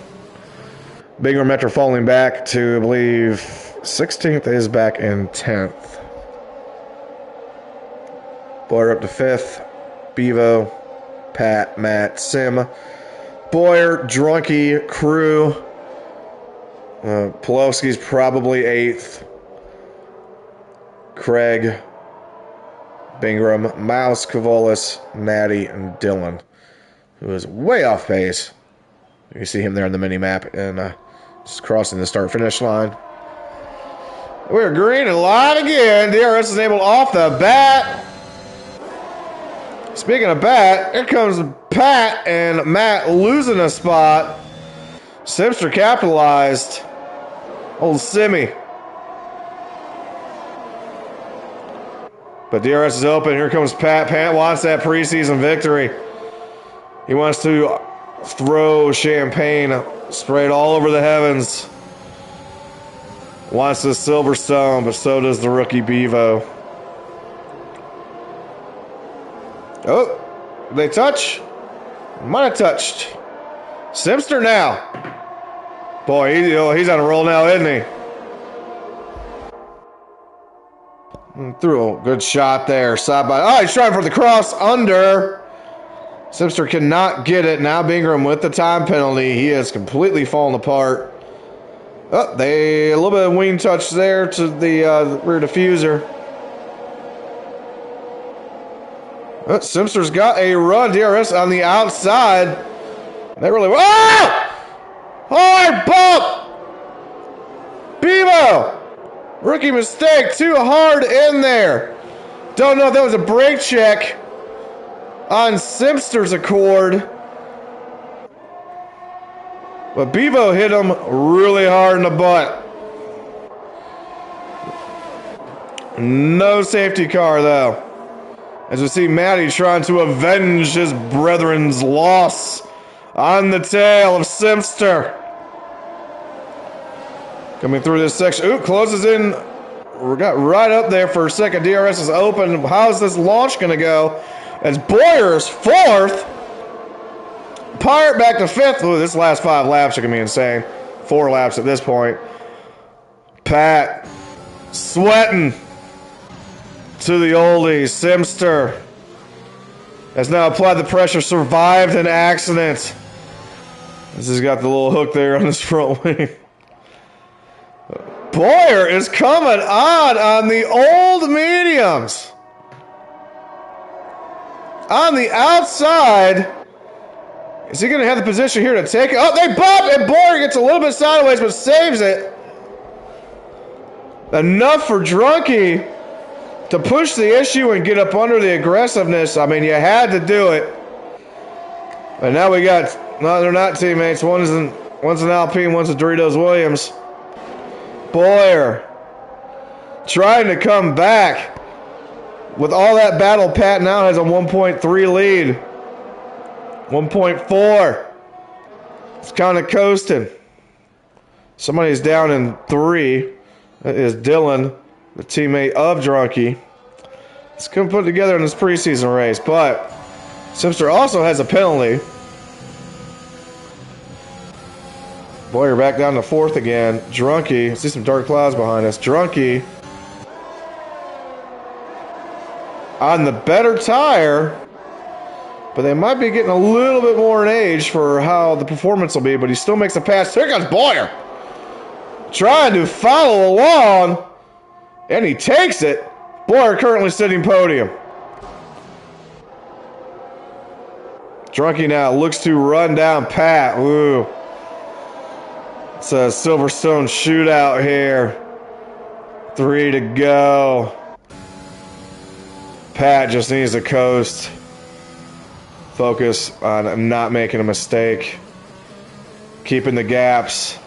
Bingham Metro falling back to, I believe, 16th is back in 10th. Boyer up to 5th. Bevo, Pat, Matt, Sim, Boyer, Drunky, Crew. Pulowski's probably 8th. Craig, Bingram, Mouse, Kavolis, Natty, and Dylan, who is way off pace. You see him there on the mini map and just crossing the start-finish line. We're green and live again. DRS is enabled off the bat. Speaking of bat, here comes Pat and Matt losing a spot. Simster capitalized. Old Simmy. But DRS is open. Here comes Pat. Pat wants that preseason victory. He wants to throw champagne straight all over the heavens. Wants the Silverstone, but so does the rookie Bevo. Oh, they touch? Might have touched. Simpster now. Boy, he's on a roll now, isn't he? Threw a good shot there. Side by. Oh, he's trying for the cross under. Simpster cannot get it. Now Bingham with the time penalty. He is completely fallen apart. Oh, a little bit of wing touch there to the rear diffuser. Oh, Simpster's got a run. DRS on the outside. They really. Oh! Hard bump! Bevo! Rookie mistake. Too hard in there. Don't know if that was a brake check on Simpster's accord. But Bevo hit him really hard in the butt. No safety car, though. As we see Matty trying to avenge his brethren's loss on the tail of Simpster. Coming through this section. Ooh, closes in. We got right up there for a second. DRS is open. How's this launch going to go? As Boyer is fourth. Pirate back to fifth. Ooh, this last 5 laps are going to be insane. 4 laps at this point. Pat sweating to the oldies. Simpster has now applied the pressure. Survived an accident. This has got the little hook there on his front wing. Boyer is coming on the old mediums. On the outside. Is he going to have the position here to take it? Oh, they bump, and Boyer gets a little bit sideways, but saves it. Enough for Drunky to push the issue and get up under the aggressiveness. I mean, you had to do it. And now we got, no, they're not teammates. One's an Alpine, one's a Doritos Williams. Boyer trying to come back. With all that battle, Pat now has a 1.3 lead. 1.4. It's kind of coasting. Somebody's down in 3. That is Dylan, the teammate of Drunky. It's going to put together in this preseason race, but Simpster also has a penalty. Boyer back down to 4th again. Drunky, I see some dark clouds behind us. Drunky on the better tire, but they might be getting a little bit more in age for how the performance will be, but he still makes a pass. Here comes Boyer. Trying to follow along, and he takes it. Boyer currently sitting podium. Drunky now looks to run down Pat. Ooh. It's a Silverstone shootout here. 3 to go. Pat just needs to coast. Focus on not making a mistake. Keeping the gaps.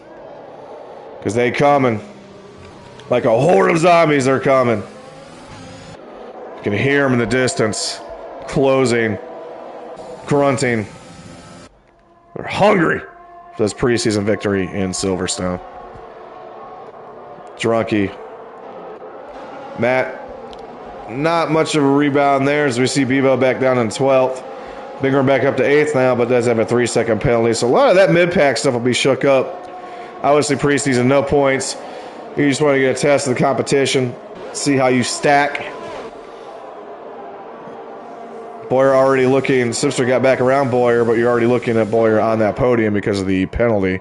Because they coming. Like a horde of zombies, they're coming. You can hear them in the distance. Closing. Grunting. They're hungry for this preseason victory in Silverstone. Drunky. Matt. Not much of a rebound there as we see Bevo back down in 12th. Bingham back up to 8th now, but does have a 3-second penalty. So a lot of that mid-pack stuff will be shook up. Obviously, preseason, no points. You just want to get a test of the competition, see how you stack. Boyer already looking. Simpster got back around Boyer, but you're already looking at Boyer on that podium because of the penalty.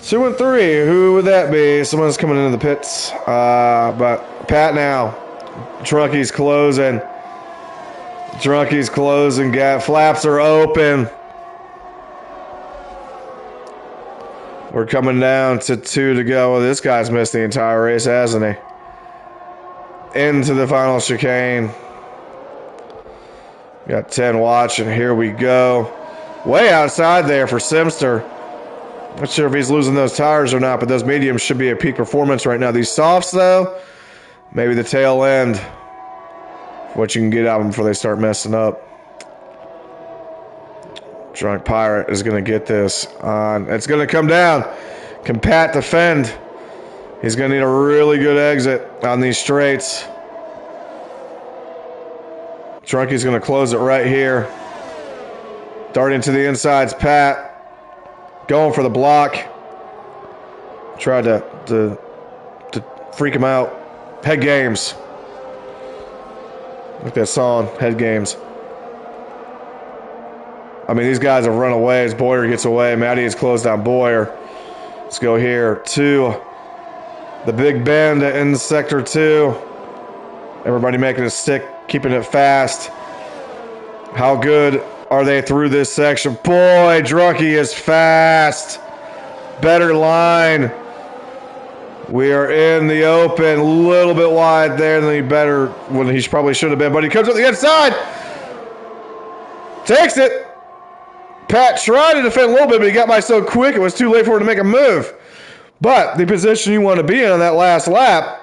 2 and 3. Who would that be? Someone's coming into the pits. But Pat now. Drunky's closing. Drunky's closing. Flaps are open. We're coming down to 2 to go. Well, this guy's missed the entire race, hasn't he? Into the final chicane. Got 10 watching. Here we go. Way outside there for Simpster. Not sure if he's losing those tires or not, but those mediums should be at peak performance right now. These softs, though, maybe the tail end. What you can get out of them before they start messing up. Drunk Pirate is going to get this on. It's going to come down. Can Pat defend? He's going to need a really good exit on these straights. Drunky's going to close it right here. Darting to the insides, Pat. Going for the block. Tried to freak him out. Head games. Like that song, Head Games. I mean, these guys have run away as Boyer gets away. Matty has closed down Boyer. Let's go here to the big bend in sector 2. Everybody making a stick, keeping it fast. How good are they through this section? Boy, Drunky is fast. Better line. We are in the open, a little bit wide there than he probably should have been, but he comes up the inside. Takes it. Pat tried to defend a little bit, but he got by so quick it was too late for him to make a move. But the position you want to be in on that last lap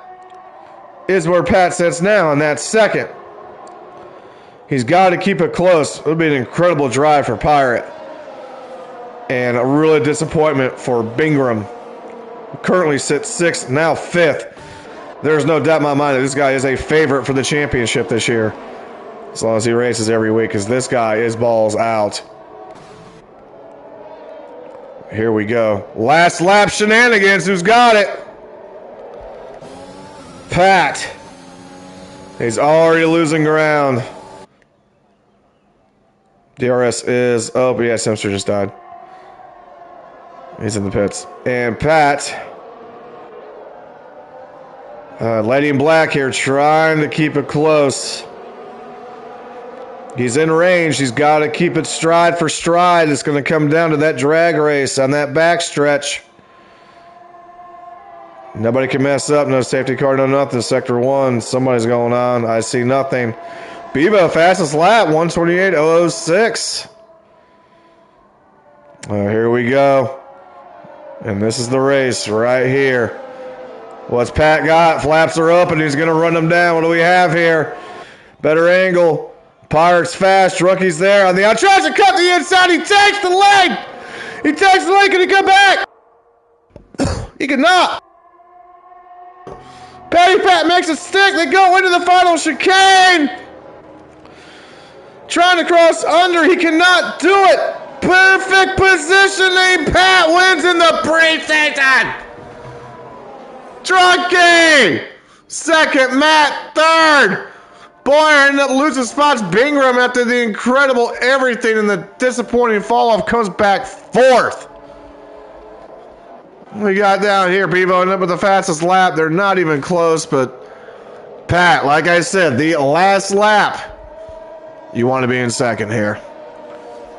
is where Pat sits now, and that's second. He's got to keep it close. It'll be an incredible drive for Pirate. And a really disappointment for Bingram. Currently sits 6th, now 5th. There's no doubt in my mind that this guy is a favorite for the championship this year. As long as he races every week, because this guy is balls out. Here we go. Last lap shenanigans. Who's got it? Pat. He's already losing ground. DRS is... Oh, but yeah, Simpson just died. He's in the pits. And Pat... Lady in Black here trying to keep it close. He's in range. He's got to keep it stride for stride. It's going to come down to that drag race on that back stretch. Nobody can mess up. No safety car, no nothing. Sector 1. Somebody's going on. I see nothing. Bebo, fastest lap, 128.006. Here we go. And this is the race right here. What's Pat got? Flaps are open. He's going to run them down. What do we have here? Better angle. Pirate's fast. Drunkie's there on the out. Tries to cut the inside. He takes the leg. He takes the leg. Can he come back? He cannot. Patty Pat makes a stick. They go into the final chicane. Trying to cross under. He cannot do it. Perfect positioning. Pat wins in the preseason. Drunky. Second. Matt. Third. Boyer ended up losing spots. Bingram, after the incredible everything and the disappointing fall off, comes back 4th. We got down here. Bevo ended up with the fastest lap. They're not even close, but Pat, like I said, the last lap, you want to be in second here.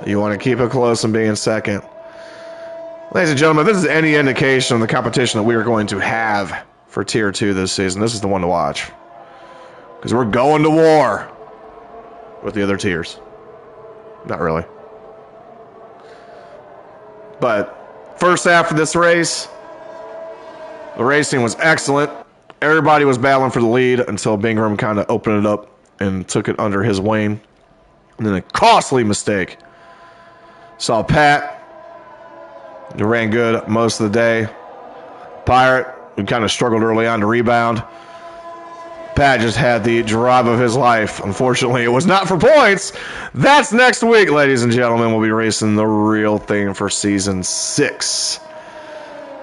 You want to keep it close and be in second. Ladies and gentlemen, if this is any indication of the competition that we are going to have for Tier 2 this season, this is the one to watch. Because we're going to war with the other tiers. Not really. But first half of this race, the racing was excellent. Everybody was battling for the lead until Bingram kind of opened it up and took it under his wing. And then a costly mistake. Saw Pat, who ran good most of the day. Pirate, who kind of struggled early on to rebound. Pat just had the drive of his life. Unfortunately, it was not for points. That's next week, ladies and gentlemen. We'll be racing the real thing for Season 6.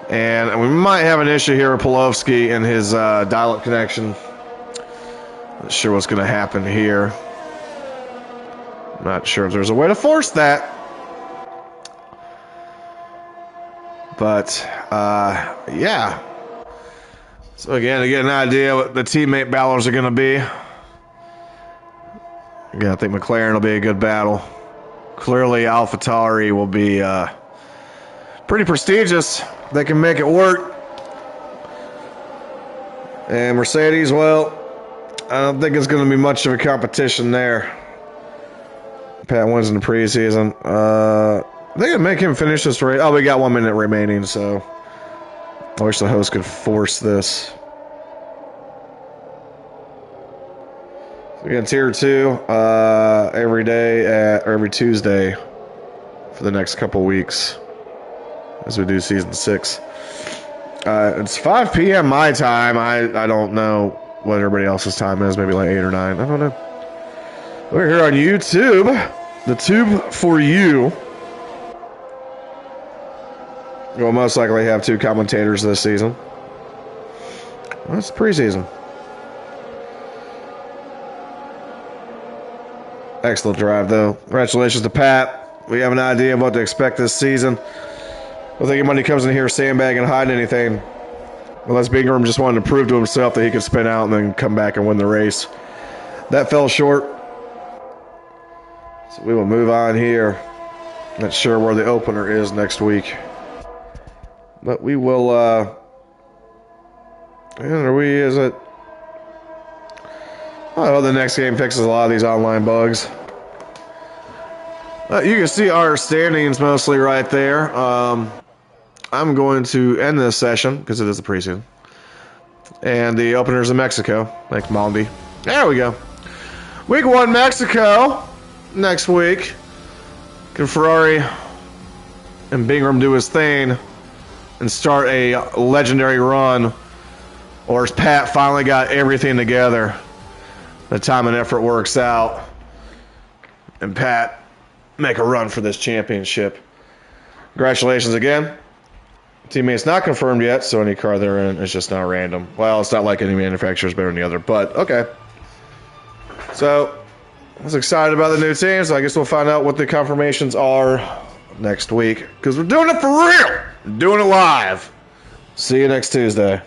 And we might have an issue here with Polovsky and his dial-up connection. Not sure what's going to happen here. Not sure if there's a way to force that. But, yeah. So again, to get an idea what the teammate battles are going to be. Again, I think McLaren will be a good battle. Clearly, AlphaTauri will be pretty prestigious. They can make it work. And Mercedes, well, I don't think it's going to be much of a competition there. Pat wins in the preseason. They can make him finish this race. Oh, we got 1 minute remaining, so I wish the host could force this. Again, Tier 2 every day or every Tuesday for the next couple weeks. as we do season 6. It's 5 p.m. my time. I don't know what everybody else's time is. Maybe like 8 or 9. I don't know. We're here on YouTube. The tube for you. We'll most likely have 2 commentators this season. Well, it's preseason. Excellent drive, though. Congratulations to Pat. We have an idea of what to expect this season. I don't think anybody comes in here sandbagging and hiding anything. Unless Bingham just wanted to prove to himself that he could spin out and then come back and win the race. That fell short. So we will move on here. Not sure where the opener is next week. But we will, is it? Oh, the next game fixes a lot of these online bugs. You can see our standings mostly right there. I'm going to end this session, because it is the preseason. And the opener's in Mexico. Thanks, Mondi. There we go. Week 1 Mexico. Next week. Can Ferrari and Bingham do his thing and start a legendary run? Or has Pat finally got everything together? The time and effort works out. And Pat make a run for this championship. Congratulations again. Teammate's not confirmed yet, so any car they're in is just not random. Well, it's not like any manufacturer is better than the other, but okay. So, I was excited about the new team, so I guess we'll find out what the confirmations are next week. Because we're doing it for real! We're doing it live. See you next Tuesday.